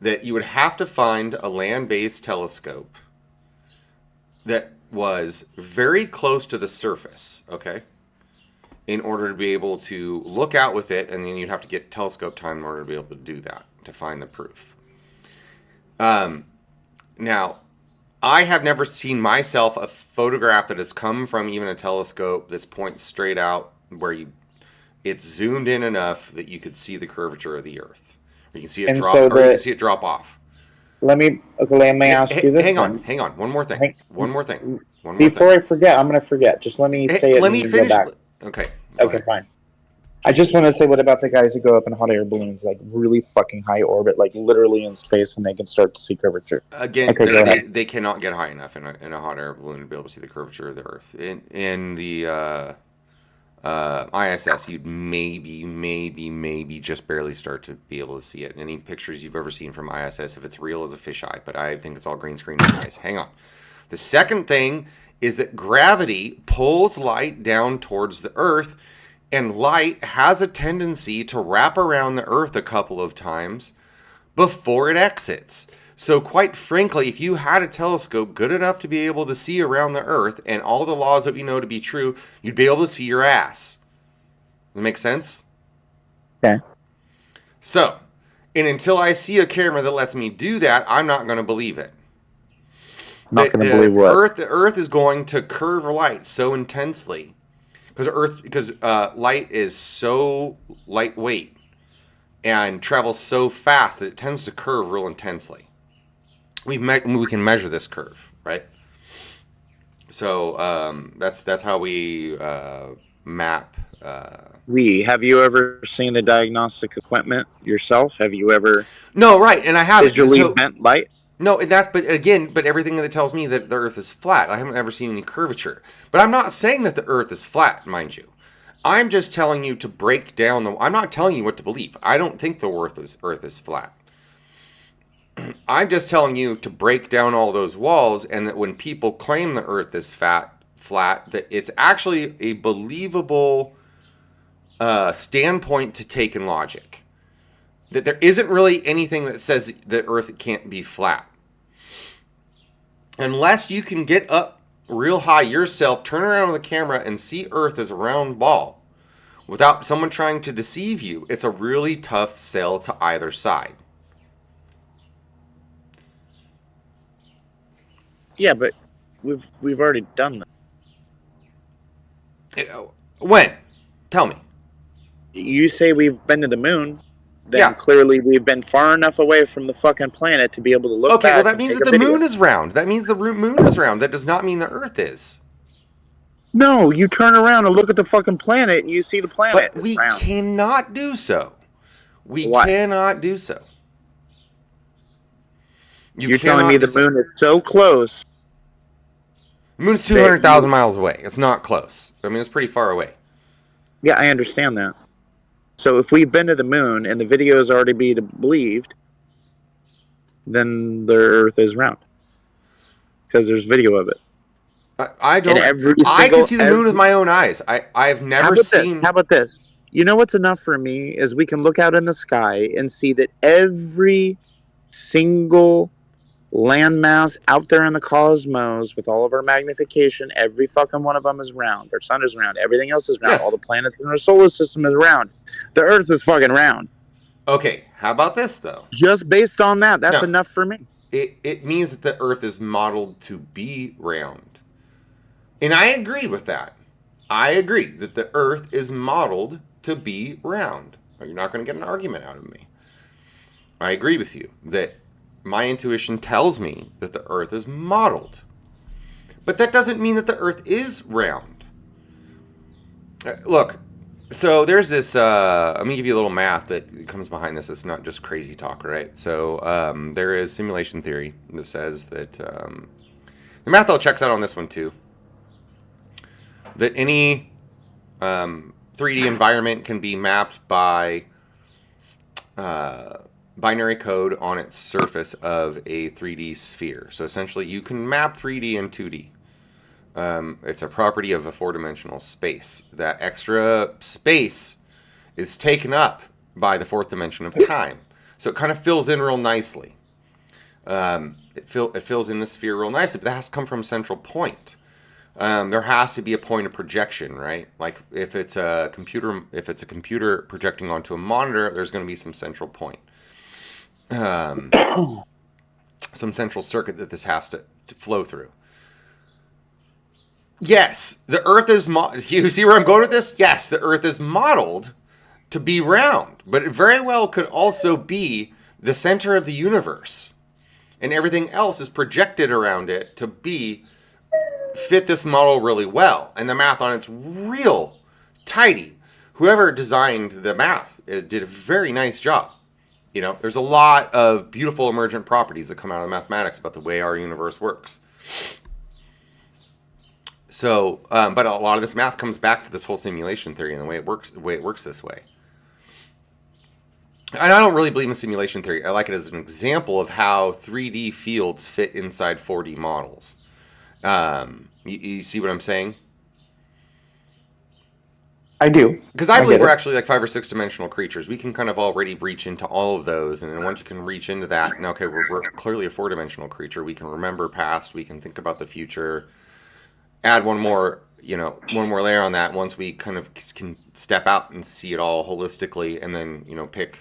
that you would have to find a land-based telescope that was very close to the surface, okay? In order to be able to look out with it, and then you'd have to get telescope time in order to be able to do that, to find the proof. Now, I have never seen myself a photograph that has come from even a telescope that's points straight out where it's zoomed in enough that you could see the curvature of the Earth. Or you can see it drop, or you can see it drop off. Let me ask you this. Hang on. One more thing. Before I forget, I'm going to forget. Just let me say it. Let me and finish. Go back. Okay. Okay, fine. I just want to say, what about the guys who go up in hot air balloons, like really fucking high orbit, like literally in space, and they can start to see curvature? Again, Okay, go ahead. they cannot get high enough in a hot air balloon to be able to see the curvature of the Earth. In the ISS, you'd maybe just barely start to be able to see it. Any pictures you've ever seen from ISS, if it's real, is a fisheye, but I think it's all green screen anyways. Hang on. The second thing is that gravity pulls light down towards the Earth, and light has a tendency to wrap around the Earth a couple of times before it exits. So quite frankly, if you had a telescope good enough to be able to see around the Earth and all the laws that we know to be true, you'd be able to see your ass. Does that make sense? Okay. So, and until I see a camera that lets me do that, I'm not going to believe it. Not going to believe what? The Earth is going to curve light so intensely because light is so lightweight and travels so fast that it tends to curve real intensely. We can measure this curve, right? So that's how we map. Have you ever seen the diagnostic equipment yourself? Have you ever? No, right, and I haven't. Visually bent light? No, but everything that tells me that the Earth is flat. I haven't ever seen any curvature. But I'm not saying that the Earth is flat, mind you. I'm just telling you to break down I'm not telling you what to believe. I don't think the Earth is flat. I'm just telling you to break down all those walls, and that when people claim the Earth is flat, that it's actually a believable standpoint to take in logic. That there isn't really anything that says the Earth can't be flat. Unless you can get up real high yourself, turn around with the camera, and see Earth as a round ball without someone trying to deceive you, it's a really tough sell to either side. Yeah, but we've already done that. When? Tell me. You say we've been to the moon, then Yeah. clearly we've been far enough away from the fucking planet to be able to look Okay, back well that and means take that a the video. moon is round. That means the moon is round. That does not mean the Earth is. No, you turn around and look at the fucking planet and you see the planet. But we round. cannot do so. We Why? cannot do so. You're telling me the moon is so close. The moon's 200,000 miles away. It's not close. I mean, it's pretty far away. Yeah, I understand that. So if we've been to the moon and the video is already being believed, then the Earth is round. Because there's video of it. I don't. I can see the moon with my own eyes. I've never seen. How about this? You know what's enough for me is we can look out in the sky and see that every single landmass out there in the cosmos, with all of our magnification, every fucking one of them is round. Our sun is round. Everything else is round. Yes. All the planets in our solar system is round. The Earth is fucking round. Okay, how about this though? Just based on that, that's enough for me. It means that the Earth is modeled to be round. And I agree with that. I agree that the Earth is modeled to be round. You're not going to get an argument out of me. I agree with you that my intuition tells me that the Earth is modeled. But that doesn't mean that the Earth is round. Look, so there's this, let me give you a little math that comes behind this. It's not just crazy talk, right? So there is simulation theory that says that, the math all checks out on this one too. That any 3D environment can be mapped by binary code on its surface of a 3D sphere. So essentially you can map 3D and 2D. It's a property of a four-dimensional space. That extra space is taken up by the fourth dimension of time. So it kind of fills in real nicely. It fills in the sphere real nicely, but that has to come from a central point. There has to be a point of projection, right? Like if it's a computer projecting onto a monitor, there's going to be some central point, some central circuit that this has to flow through. Yes, the Earth is you see where I'm going with this? Yes, the Earth is modeled to be round, but it very well could also be the center of the universe, and everything else is projected around it to fit this model really well, and the math on it's real tidy. Whoever designed the math did a very nice job. You know, there's a lot of beautiful emergent properties that come out of mathematics about the way our universe works. So, but a lot of this math comes back to this whole simulation theory and the way it works this way. And I don't really believe in simulation theory. I like it as an example of how 3D fields fit inside 4D models. You see what I'm saying? I do. Because I believe get we're it. actually like 5 or 6 dimensional creatures. We can kind of already reach into all of those, and then once you can reach into that, and okay, we're clearly a 4-dimensional creature. We can remember past. We can think about the future. Add one more layer on that. Once we kind of can step out and see it all holistically, and then pick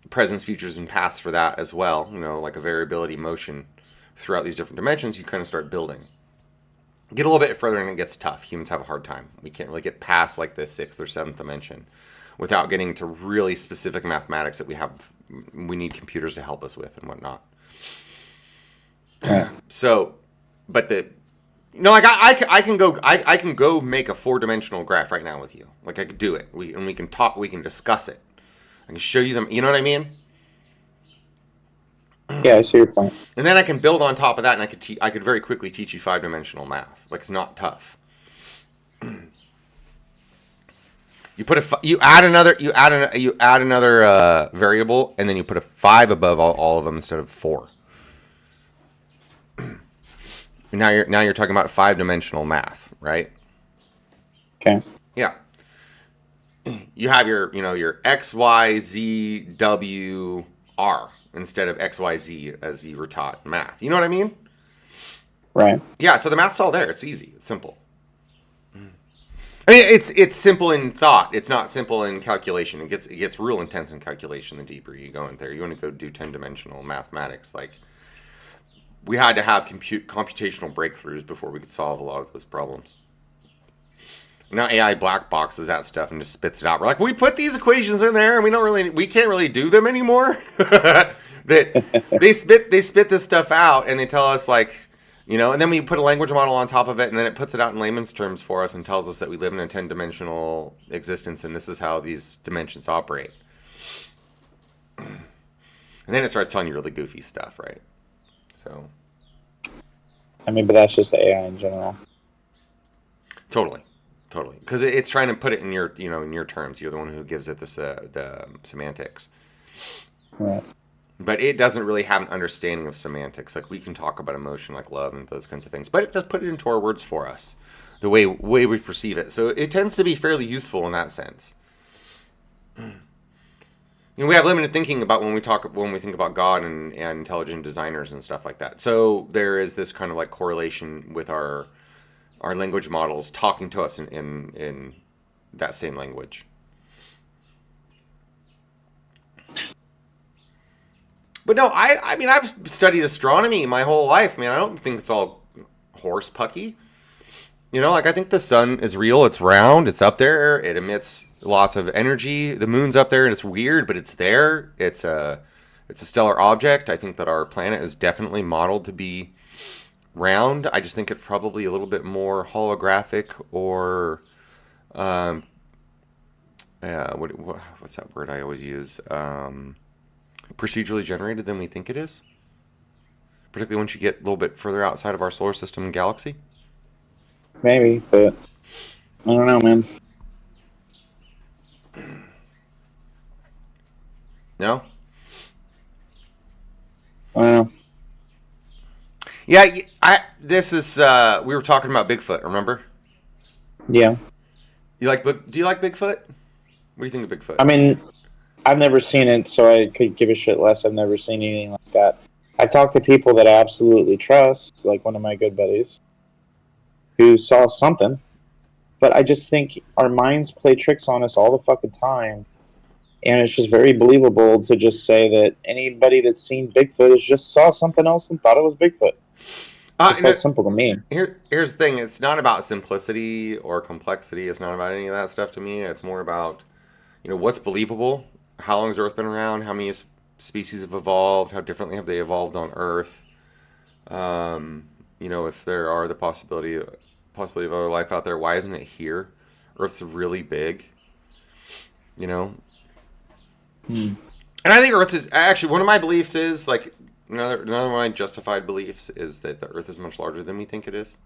presents, futures, and pasts for that as well. Like a variability motion throughout these different dimensions. You kind of start building. Get a little bit further and it gets tough. Humans have a hard time. We can't really get past like the 6th or 7th dimension without getting to really specific mathematics that we need computers to help us with and whatnot. Right. So, but I can go make a 4-dimensional graph right now with you. Like I could do it. We can talk. We can discuss it. I can show you them. You know what I mean? Yeah, I see your point. And then I can build on top of that, and I could very quickly teach you 5-dimensional math. Like it's not tough. You add another variable, and then you put a 5 above all of them instead of 4. Now you're talking about 5-dimensional math, right? Okay. Yeah. You have your X, Y, Z, W, R instead of X, Y, Z as you were taught in math. You know what I mean? Right. Yeah, so the math's all there. It's easy. It's simple. I mean, it's simple in thought. It's not simple in calculation. It gets real intense in calculation the deeper you go in there. You want to go do 10-dimensional mathematics. Like, we had to have computational breakthroughs before we could solve a lot of those problems. Now AI black boxes that stuff and just spits it out. We're like, we put these equations in there, and we can't really do them anymore. They spit this stuff out, and they tell us like, and then we put a language model on top of it, and then it puts it out in layman's terms for us and tells us that we live in a 10-dimensional existence, and this is how these dimensions operate. And then it starts telling you really goofy stuff, right? So. I mean, but that's just the AI in general. Totally, because it's trying to put it in your, in your terms. You're the one who gives it the semantics. Right. But it doesn't really have an understanding of semantics. Like, we can talk about emotion, like love and those kinds of things, but it does put it into our words for us, the way we perceive it. So it tends to be fairly useful in that sense. We have limited thinking about when we think about God and intelligent designers and stuff like that. So there is this kind of like correlation with our language models talking to us in that same language. But no, I mean, I've studied astronomy my whole life. I mean, I don't think it's all horse pucky. Like, I think the sun is real. It's round. It's up there. It emits lots of energy. The moon's up there, and it's weird, but it's there. It's a stellar object. I think that our planet is definitely modeled to be round. I just think it's probably a little bit more holographic or what's that word I always use? Procedurally generated than we think it is. Particularly once you get a little bit further outside of our solar system and galaxy. Maybe, but I don't know, man. No? I don't know. Yeah, we were talking about Bigfoot, remember? Yeah. Do you like Bigfoot? What do you think of Bigfoot? I mean, I've never seen it, so I could give a shit less. I've never seen anything like that. I talk to people that I absolutely trust, like one of my good buddies, who saw something. But I just think our minds play tricks on us all the fucking time. And it's just very believable to just say that anybody that's seen Bigfoot has just saw something else and thought it was Bigfoot. It's that simple to me. Here's the thing. It's not about simplicity or complexity. It's not about any of that stuff to me. It's more about, what's believable. How long has Earth been around? How many species have evolved? How differently have they evolved on Earth? If there are the possibility of other life out there, why isn't it here? Earth's really big. And I think Earth is actually, one of my beliefs is like, Another one of my justified beliefs is that the Earth is much larger than we think it is.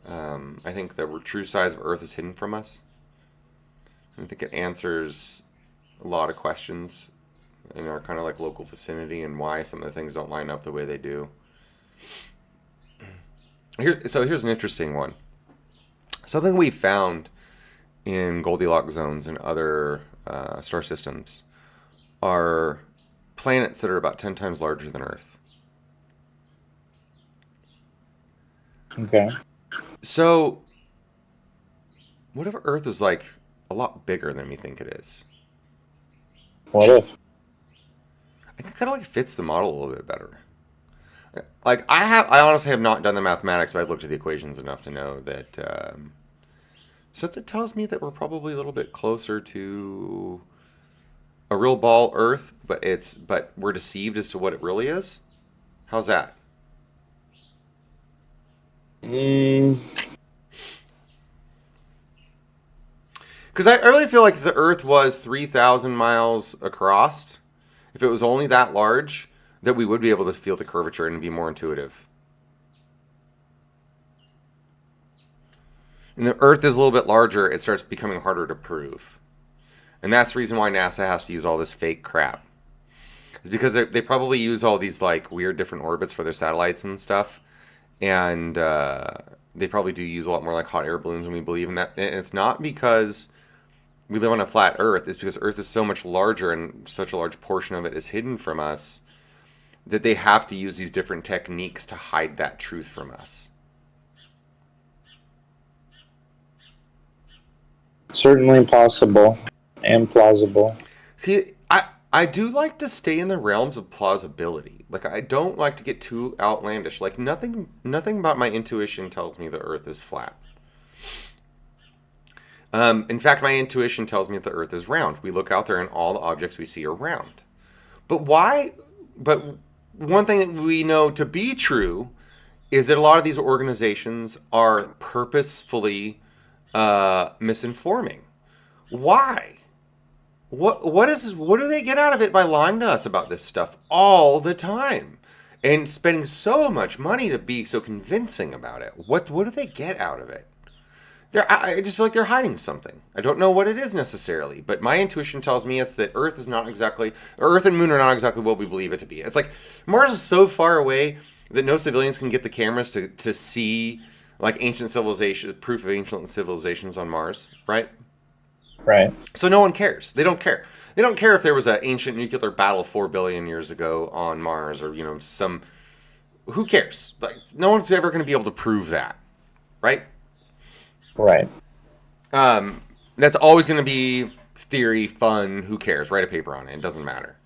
I think the true size of Earth is hidden from us. I think it answers a lot of questions in our kind of like local vicinity and why some of the things don't line up the way they do. Here's an interesting one. Something we found in Goldilocks zones and other star systems are planets that are about 10 times larger than Earth. Okay. So, what if Earth is like a lot bigger than we think it is? What if? It kind of like fits the model a little bit better. Like I honestly have not done the mathematics, but I've looked at the equations enough to know that something tells me that we're probably a little bit closer to a real ball Earth, but we're deceived as to what it really is. How's that? Because I really feel like if the Earth was 3,000 miles across, if it was only that large, that we would be able to feel the curvature and be more intuitive. And the Earth is a little bit larger, it starts becoming harder to prove. And that's the reason why NASA has to use all this fake crap. It's because they probably use all these like weird different orbits for their satellites and stuff. And they probably do use a lot more like hot air balloons than we believe in that. And it's not because we live on a flat Earth. It's because Earth is so much larger and such a large portion of it is hidden from us that they have to use these different techniques to hide that truth from us. Certainly possible and plausible. See, I do like to stay in the realms of plausibility. Like, I don't like to get too outlandish. Like, nothing about my intuition tells me the Earth is flat. In fact, my intuition tells me that the Earth is round. We look out there and all the objects we see are round. But why? But one thing that we know to be true is that a lot of these organizations are purposefully misinforming. Why? What do they get out of it by lying to us about this stuff all the time and spending so much money to be so convincing about it? What do they get out of it? I just feel like they're hiding something. I don't know what it is necessarily, but my intuition tells me it's that Earth and Moon are not exactly what we believe it to be. It's like Mars is so far away that no civilians can get the cameras to see like proof of ancient civilizations on Mars, right? Right. So no one cares. They don't care. They don't care if there was an ancient nuclear battle 4 billion years ago on Mars or, who cares? Like, no one's ever going to be able to prove that, right? Right. That's always going to be theory, fun, who cares? Write a paper on it. It doesn't matter.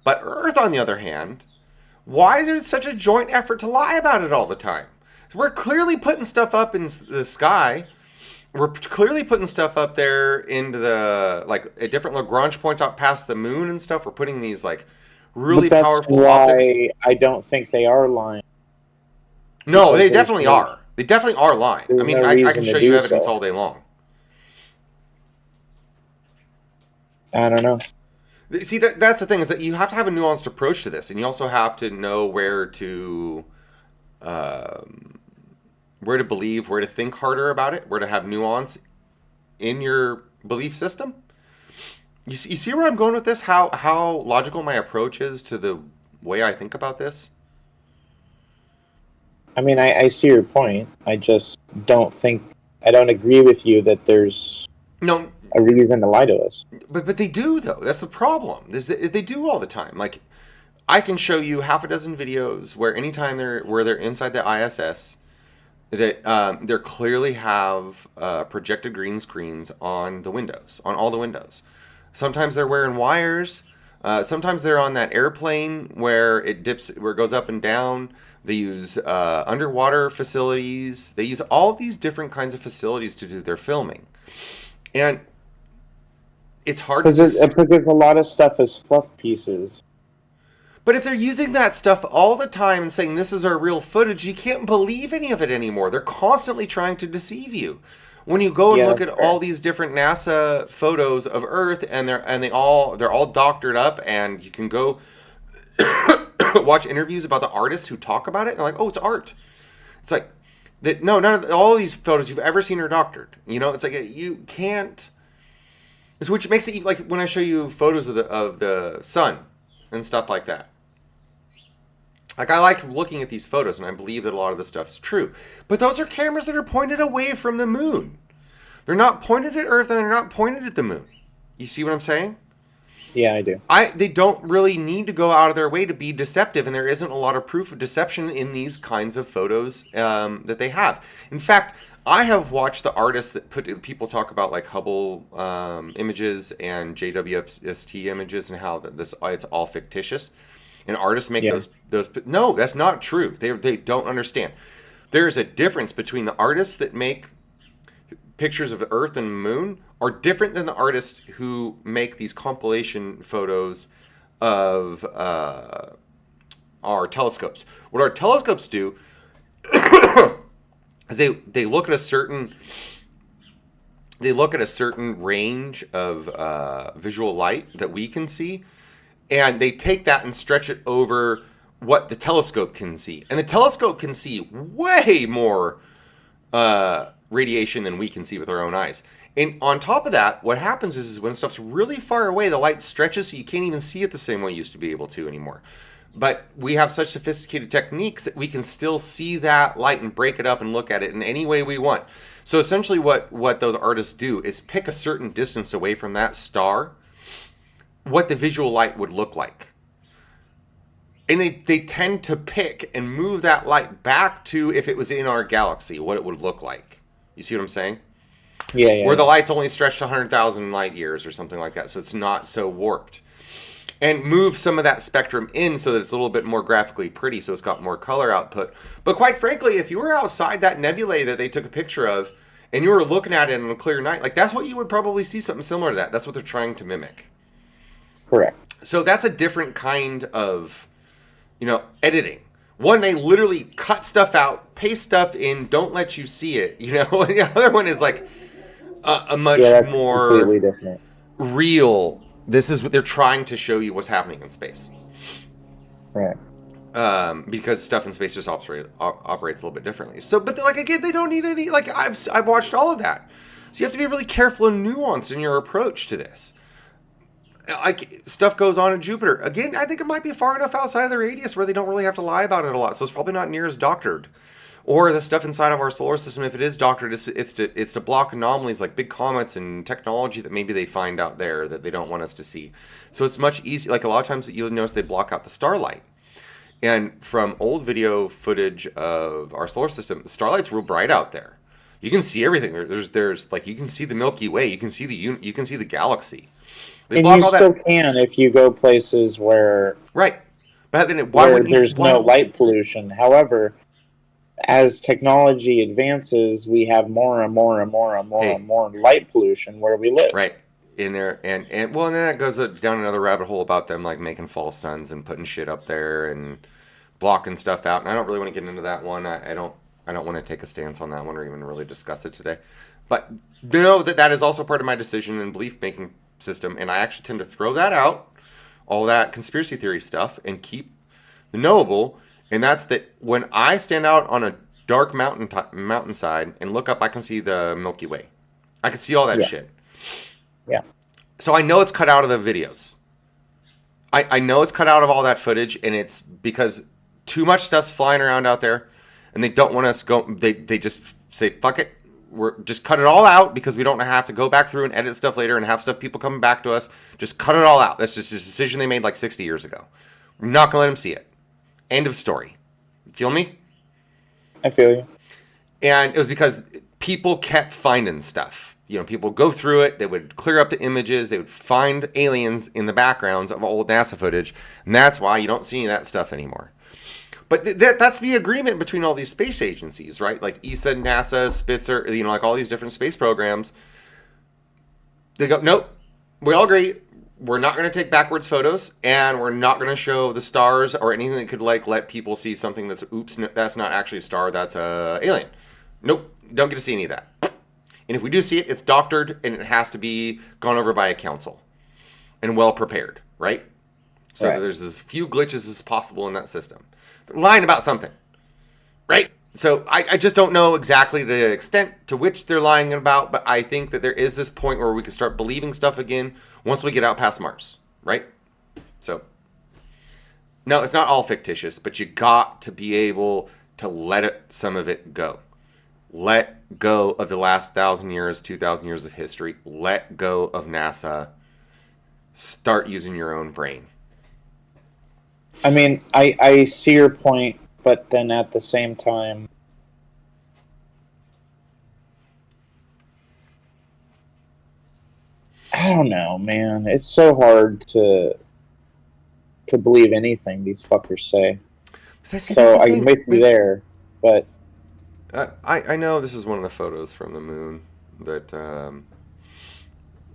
But Earth, on the other hand, why is there such a joint effort to lie about it all the time? We're clearly putting stuff up in the sky. We're clearly putting stuff up there into at different Lagrange points out past the moon and stuff. We're putting these really powerful optics. I don't think they are lying. No, they definitely are. They definitely are lying. I mean, I can show you evidence all day long. I don't know. See, that's the thing, is that you have to have a nuanced approach to this, and you also have to know where to believe, where to think harder about it, where to have nuance in your belief system. You see where I'm going with this? How logical my approach is to the way I think about this? I mean, I see your point. I just don't agree with you that there's a reason to lie to us. But they do, though. That's the problem. They do all the time. Like, I can show you half a dozen videos where anytime they're inside the ISS, that they clearly have projected green screens on the windows, on all the windows. Sometimes they're wearing wires. Sometimes they're on that airplane where it goes up and down. They use underwater facilities. They use all of these different kinds of facilities to do their filming. And it's hard because a lot of stuff is fluff pieces. But if they're using that stuff all the time and saying this is our real footage, you can't believe any of it anymore. They're constantly trying to deceive you. When you go and look at all these different NASA photos of Earth, and they're all doctored up, and you can go watch interviews about the artists who talk about it, and they're like, oh, it's art. It's like, that. No, none of all of these photos you've ever seen are doctored. You know, it's like you can't. Which makes it like when I show you photos of the sun and stuff like that. Like, I like looking at these photos, and I believe that a lot of this stuff is true. But those are cameras that are pointed away from the moon. They're not pointed at Earth, and they're not pointed at the moon. You see what I'm saying? Yeah, I do. They don't really need to go out of their way to be deceptive, and there isn't a lot of proof of deception in these kinds of photos that they have. In fact, I have watched the artists that people talk about, like Hubble images and JWST images, and how it's all fictitious. And artists make those. No, that's not true. They don't understand. There is a difference between the artists that make pictures of the Earth and Moon are different than the artists who make these compilation photos of our telescopes. What our telescopes do is they look at a certain range of visual light that we can see. And they take that and stretch it over what the telescope can see. And the telescope can see way more radiation than we can see with our own eyes. And on top of that, what happens is when stuff's really far away, the light stretches so you can't even see it the same way you used to be able to anymore. But we have such sophisticated techniques that we can still see that light and break it up and look at it in any way we want. So essentially what those artists do is pick a certain distance away from that star, what the visual light would look like. And they tend to pick and move that light back to, if it was in our galaxy, what it would look like. You see what I'm saying? Yeah. Where the light's only stretched 100,000 light years or something like that, so it's not so warped. And move some of that spectrum in so that it's a little bit more graphically pretty, so it's got more color output. But quite frankly, if you were outside that nebulae that they took a picture of, and you were looking at it on a clear night, like that's what you would probably see, something similar to that. That's what they're trying to mimic. Correct. So that's a different kind of, editing. One, they literally cut stuff out, paste stuff in, don't let you see it. The other one is like a much more completely different. Real. This is what they're trying to show you what's happening in space. Right. Because stuff in space just operates a little bit differently. So, but again, they don't need any. Like I've watched all of that. So you have to be really careful and nuanced in your approach to this. Like, stuff goes on in Jupiter. Again, I think it might be far enough outside of the radius where they don't really have to lie about it a lot. So it's probably not near as doctored. Or the stuff inside of our solar system, if it is doctored, it's to block anomalies like big comets and technology that maybe they find out there that they don't want us to see. So it's much easier. Like, a lot of times you'll notice they block out the starlight. And from old video footage of our solar system, the starlight's real bright out there. You can see everything. There's like, you can see the Milky Way. You can see the galaxy. And you still can if you go places where but then there's no light pollution. However, as technology advances, we have more and more and more and more and more light pollution where we live. Right in there, and then that goes down another rabbit hole about them like making false suns and putting shit up there and blocking stuff out. And I don't really want to get into that one. I don't want to take a stance on that one or even really discuss it today. But know that is also part of my decision and belief making system, and I actually tend to throw that out, all that conspiracy theory stuff, and keep the knowable. And that's that when I stand out on a dark mountainside and look up, I can see the Milky Way. I can see all that shit. Yeah. So I know it's cut out of the videos. I know it's cut out of all that footage, and it's because too much stuff's flying around out there, and they don't want us go. They just say fuck it. We're just cut it all out because we don't have to go back through and edit stuff later and have people coming back to us. Just cut it all out. That's just a decision they made like 60 years ago. We're not going to let them see it. End of story. Feel me? I feel you. And it was because people kept finding stuff. People go through it. They would clear up the images. They would find aliens in the backgrounds of old NASA footage. And that's why you don't see any of that stuff anymore. But that's the agreement between all these space agencies, right? Like ESA, NASA, Spitzer, like all these different space programs. They go, nope, we all agree. We're not going to take backwards photos, and we're not going to show the stars or anything that could let people see something that's, that's not actually a star, that's a alien. Nope, don't get to see any of that. And if we do see it, it's doctored, and it has to be gone over by a council and well prepared, right? so that there's as few glitches as possible in that system. They're lying about something, right? So I just don't know exactly the extent to which they're lying about, but I think that there is this point where we can start believing stuff again once we get out past Mars, right? So, no, it's not all fictitious, but you got to be able to let some of it go. Let go of the last 1,000 years, 2,000 years of history. Let go of NASA. Start using your own brain. I mean, I see your point, but then at the same time, I don't know, man. It's so hard to believe anything these fuckers say. So I can wait for you there, but I know this is one of the photos from the moon that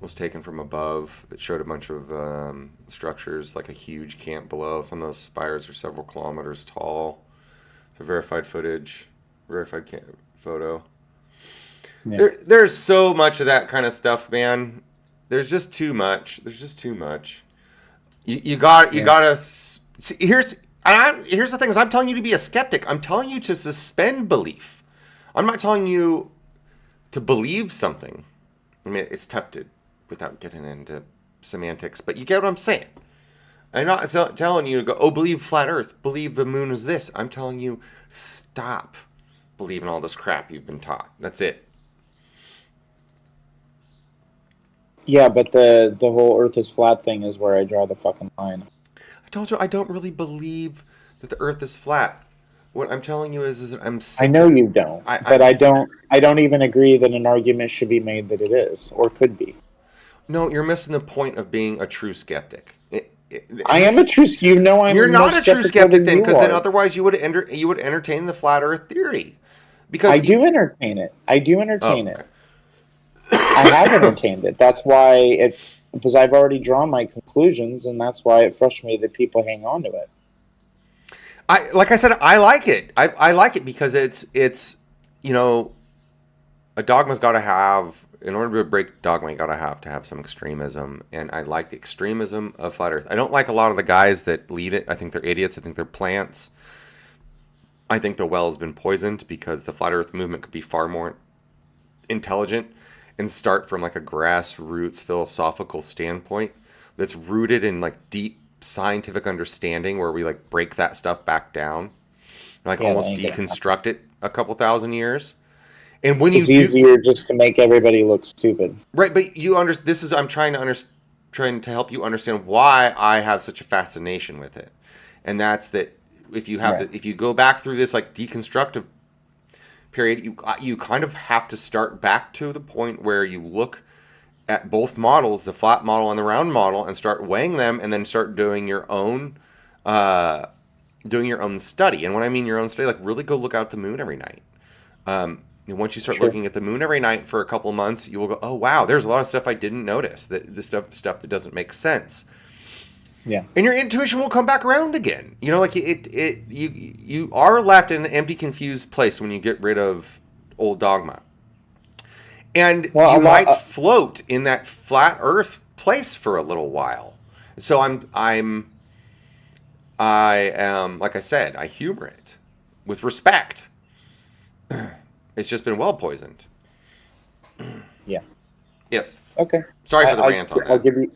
was taken from above. That showed a bunch of structures, like a huge camp below. Some of those spires are several kilometers tall. It's a verified footage, photo. Yeah. There's so much of that kind of stuff, man. There's just too much. You gotta. See, here's the thing: is I'm telling you to be a skeptic. I'm telling you to suspend belief. I'm not telling you to believe something. I mean, it's tough to, without getting into semantics, but you get what I'm saying. I'm not telling you to go, believe flat Earth, believe the moon is this. I'm telling you, stop believing all this crap you've been taught. That's it. Yeah, but the whole Earth is flat thing is where I draw the fucking line. I told you I don't really believe that the Earth is flat. What I'm telling you is that I'm sick. I know you don't, but I don't even agree that an argument should be made that it is or could be. No, you're missing the point of being a true skeptic. I am a true. You know, I'm. You're not a true skeptic then, because then otherwise you would entertain the flat Earth theory. Because I do entertain it. It. I have entertained it. That's why because I've already drawn my conclusions, and that's why it frustrates me that people hang on to it. Like I said, I like it. I like it because it's a dogma's got to have, in order to break dogma, you got to have some extremism, and I like the extremism of flat Earth. I don't like a lot of the guys that lead it. I think they're idiots. I think they're plants. I think the well has been poisoned because the flat Earth movement could be far more intelligent and start from like a grassroots philosophical standpoint that's rooted in like deep scientific understanding, where we like break that stuff back down, like almost deconstruct it a couple thousand years. And when it's easier just to make everybody look stupid, right? But I'm trying to help you understand why I have such a fascination with it, and that's that if you have if you go back through this like deconstructive period, you kind of have to start back to the point where you look at both models, the flat model and the round model, and start weighing them, and then start doing your own study. And when I mean your own study, like really go look out at the moon every night. And once you start looking at the moon every night for a couple of months, you will go, oh wow, there's a lot of stuff I didn't notice. That the stuff that doesn't make sense. Yeah. And your intuition will come back around again. Like you are left in an empty, confused place when you get rid of old dogma. And you might float in that flat Earth place for a little while. So I am, like I said, I humor it with respect. It's just been well poisoned. Yeah. Yes. Okay. Sorry for the rant on that.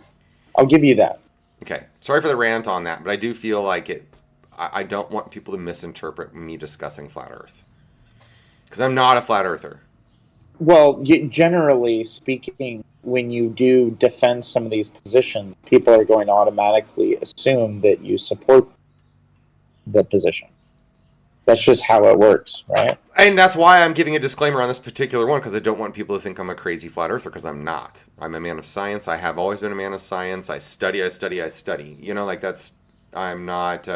I'll give you that. Okay. Sorry for the rant on that, but I do feel like it. I don't want people to misinterpret me discussing flat Earth, because I'm not a flat earther. Well, generally speaking, when you do defend some of these positions, people are going to automatically assume that you support the position. That's just how it works, right? And that's why I'm giving a disclaimer on this particular one, because I don't want people to think I'm a crazy flat earther, because I'm not. I'm a man of science. I have always been a man of science. I study. I'm not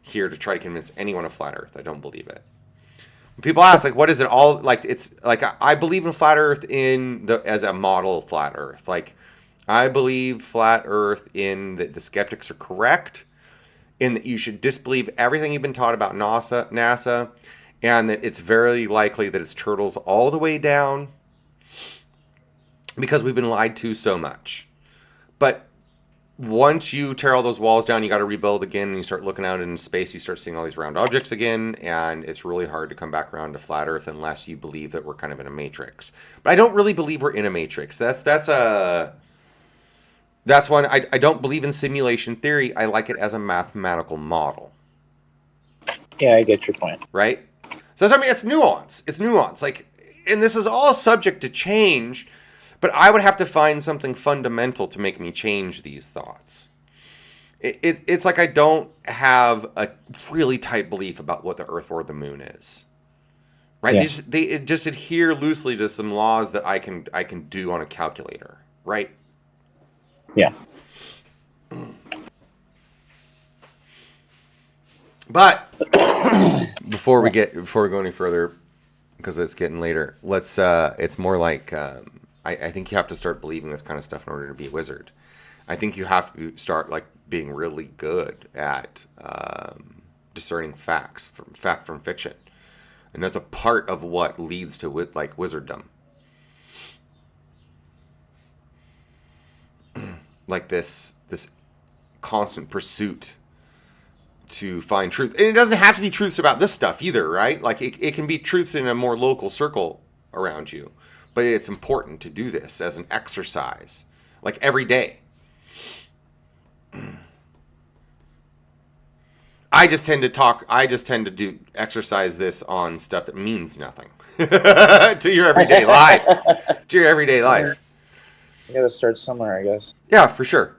here to try to convince anyone of flat Earth. I don't believe it. People ask, like, what is it all like? It's like I believe in flat Earth as a model of flat Earth. Like, I believe flat Earth in that the skeptics are correct, in that you should disbelieve everything you've been taught about NASA, and that it's very likely that it's turtles all the way down, because we've been lied to so much. But once you tear all those walls down, you got to rebuild again, and you start looking out into space, you start seeing all these round objects again, and it's really hard to come back around to flat Earth unless you believe that we're kind of in a matrix. But I don't really believe we're in a matrix. That's one. I don't believe in simulation theory. I like it as a mathematical model. Yeah, I get your point. Right? So I mean, it's nuance. It's nuance. Like, and this is all subject to change. But I would have to find something fundamental to make me change these thoughts. It's like I don't have a really tight belief about what the Earth or the Moon is. Right? Yeah. They just adhere loosely to some laws that I can do on a calculator. Right? Yeah. But before we go any further, because it's getting later, let's. It's more like. I think you have to start believing this kind of stuff in order to be a wizard. I think you have to start like being really good at discerning fact from fiction, and that's a part of what leads to wizarddom. Like this constant pursuit to find truth, and it doesn't have to be truths about this stuff either, right? Like it can be truths in a more local circle around you. But it's important to do this as an exercise, like every day. I just tend to do exercise this on stuff that means nothing to your everyday life. You gotta start somewhere, I guess. Yeah, for sure.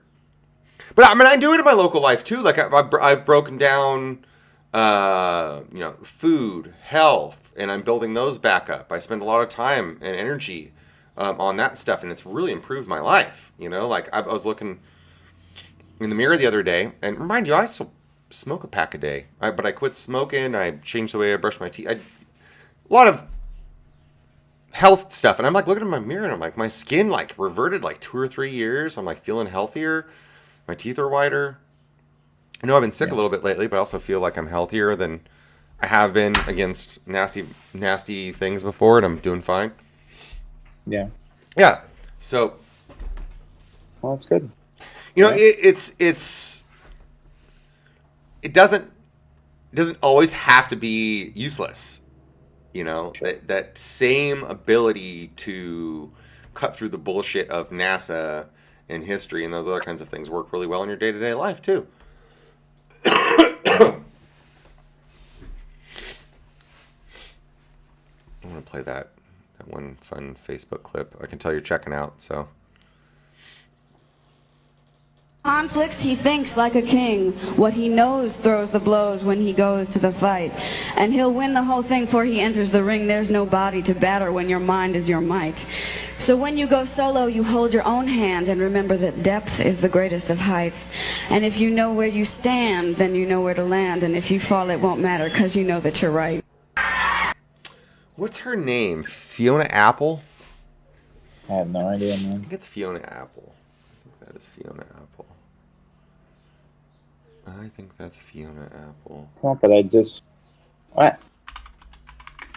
But I mean, I do it in my local life too. Like I've broken down, food, health, and I'm building those back up. I spend a lot of time and energy on that stuff, and it's really improved my life. Like I was looking in the mirror the other day, and remind you, I still smoke a pack a day. But I quit smoking. I changed the way I brush my teeth. A lot of health stuff, and I'm like looking in my mirror, and I'm like, my skin like reverted like 2 or 3 years. I'm like feeling healthier. My teeth are whiter. I know I've been sick a little bit lately, but I also feel like I'm healthier than I have been against nasty things before, and I'm doing fine. Yeah. Yeah. So. Well, that's good. It doesn't always have to be useless. Sure. That same ability to cut through the bullshit of NASA and history and those other kinds of things work really well in your day-to-day life too. I want to play that one fun Facebook clip. I can tell you're checking out, so. Conflicts, he thinks like a king. What he knows throws the blows when he goes to the fight. And he'll win the whole thing before he enters the ring. There's no body to batter when your mind is your might. So when you go solo, you hold your own hand and remember that depth is the greatest of heights. And if you know where you stand, then you know where to land. And if you fall, it won't matter because you know that you're right. What's her name? Fiona Apple? I have no idea, man. I think it's Fiona Apple. I think that is Fiona Apple. I think that's Fiona Apple. Well, but I just... What?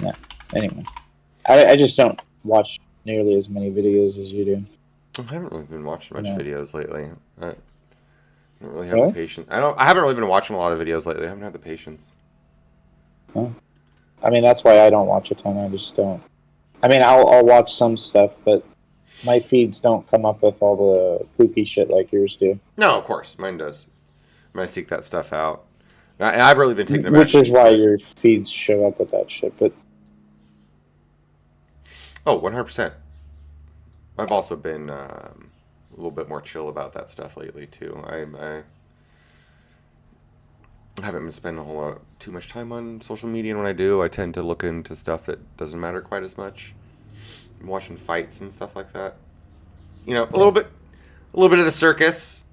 Yeah, anyway. I just don't watch nearly as many videos as you do. I haven't really been watching much videos lately. I don't really have Really? the patience. I haven't really been watching a lot of videos lately. I haven't had the patience. Oh. I mean, that's why I don't watch a ton. I just don't. I mean, I'll watch some stuff, but my feeds don't come up with all the kooky shit like yours do. No, of course. Mine does. I seek that stuff out. I've really been taking it back. Which is why your feeds show up with that shit, but... Oh, 100%. I've also been a little bit more chill about that stuff lately, too. I haven't been spending too much time on social media, and when I do, I tend to look into stuff that doesn't matter quite as much. I'm watching fights and stuff like that. A little bit of the circus.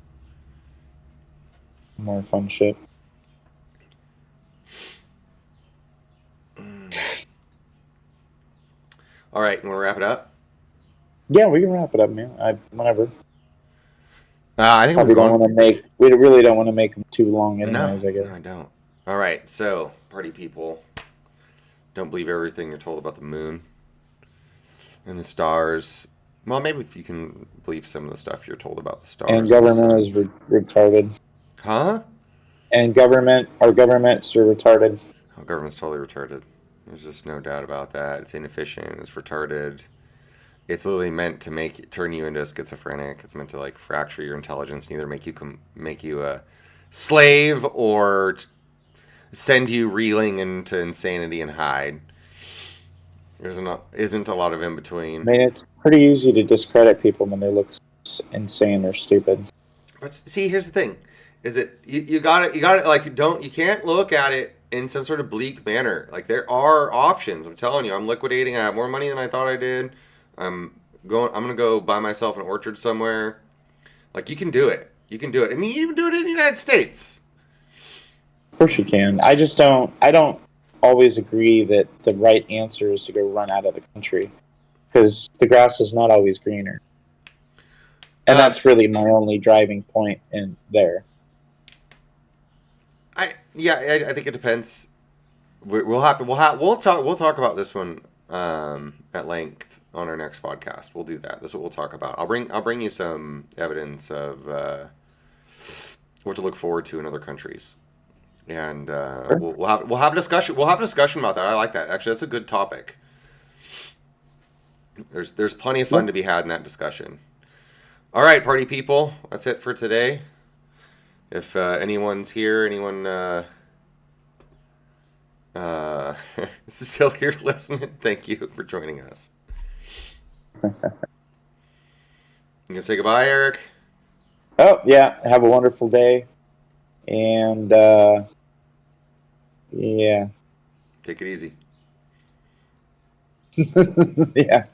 More fun shit. All right, you want to wrap it up? Yeah, we can wrap it up, man. Whenever. I think we don't want to make. We really don't want to make them too long, anyways. I guess. No, I don't. All right, so party people, don't believe everything you're told about the moon and the stars. Well, maybe if you can believe some of the stuff you're told about the stars. And government is retarded. Huh? And our governments are retarded. Oh, government's totally retarded. There's just no doubt about that. It's inefficient. It's retarded. It's literally meant to turn you into a schizophrenic. It's meant to like fracture your intelligence, and either make you a slave or send you reeling into insanity and hide. Isn't a lot of in between. I mean, it's pretty easy to discredit people when they look insane or stupid. But see, here's the thing: is that you got it. Like you can't look at it in some sort of bleak manner. Like there are options. I'm telling you, I'm liquidating. I have more money than I thought I did. I'm gonna go buy myself an orchard somewhere. Like you can do it. You can do it. I mean, you can do it in the United States. Of course you can. I don't always agree that the right answer is to go run out of the country, because the grass is not always greener. And that's really my only driving point in there. I think it depends. We'll talk about this one at length on our next podcast. We'll do that. That's what we'll talk about. I'll bring you some evidence of what to look forward to in other countries, and Sure. we'll have a discussion. We'll have a discussion about that. I like that. Actually, that's a good topic. There's plenty of fun to be had in that discussion. All right, party people. That's it for today. If anyone's here, is still here listening, thank you for joining us. You gonna say goodbye, Eric? Oh, yeah. Have a wonderful day. And, yeah. Take it easy. Yeah.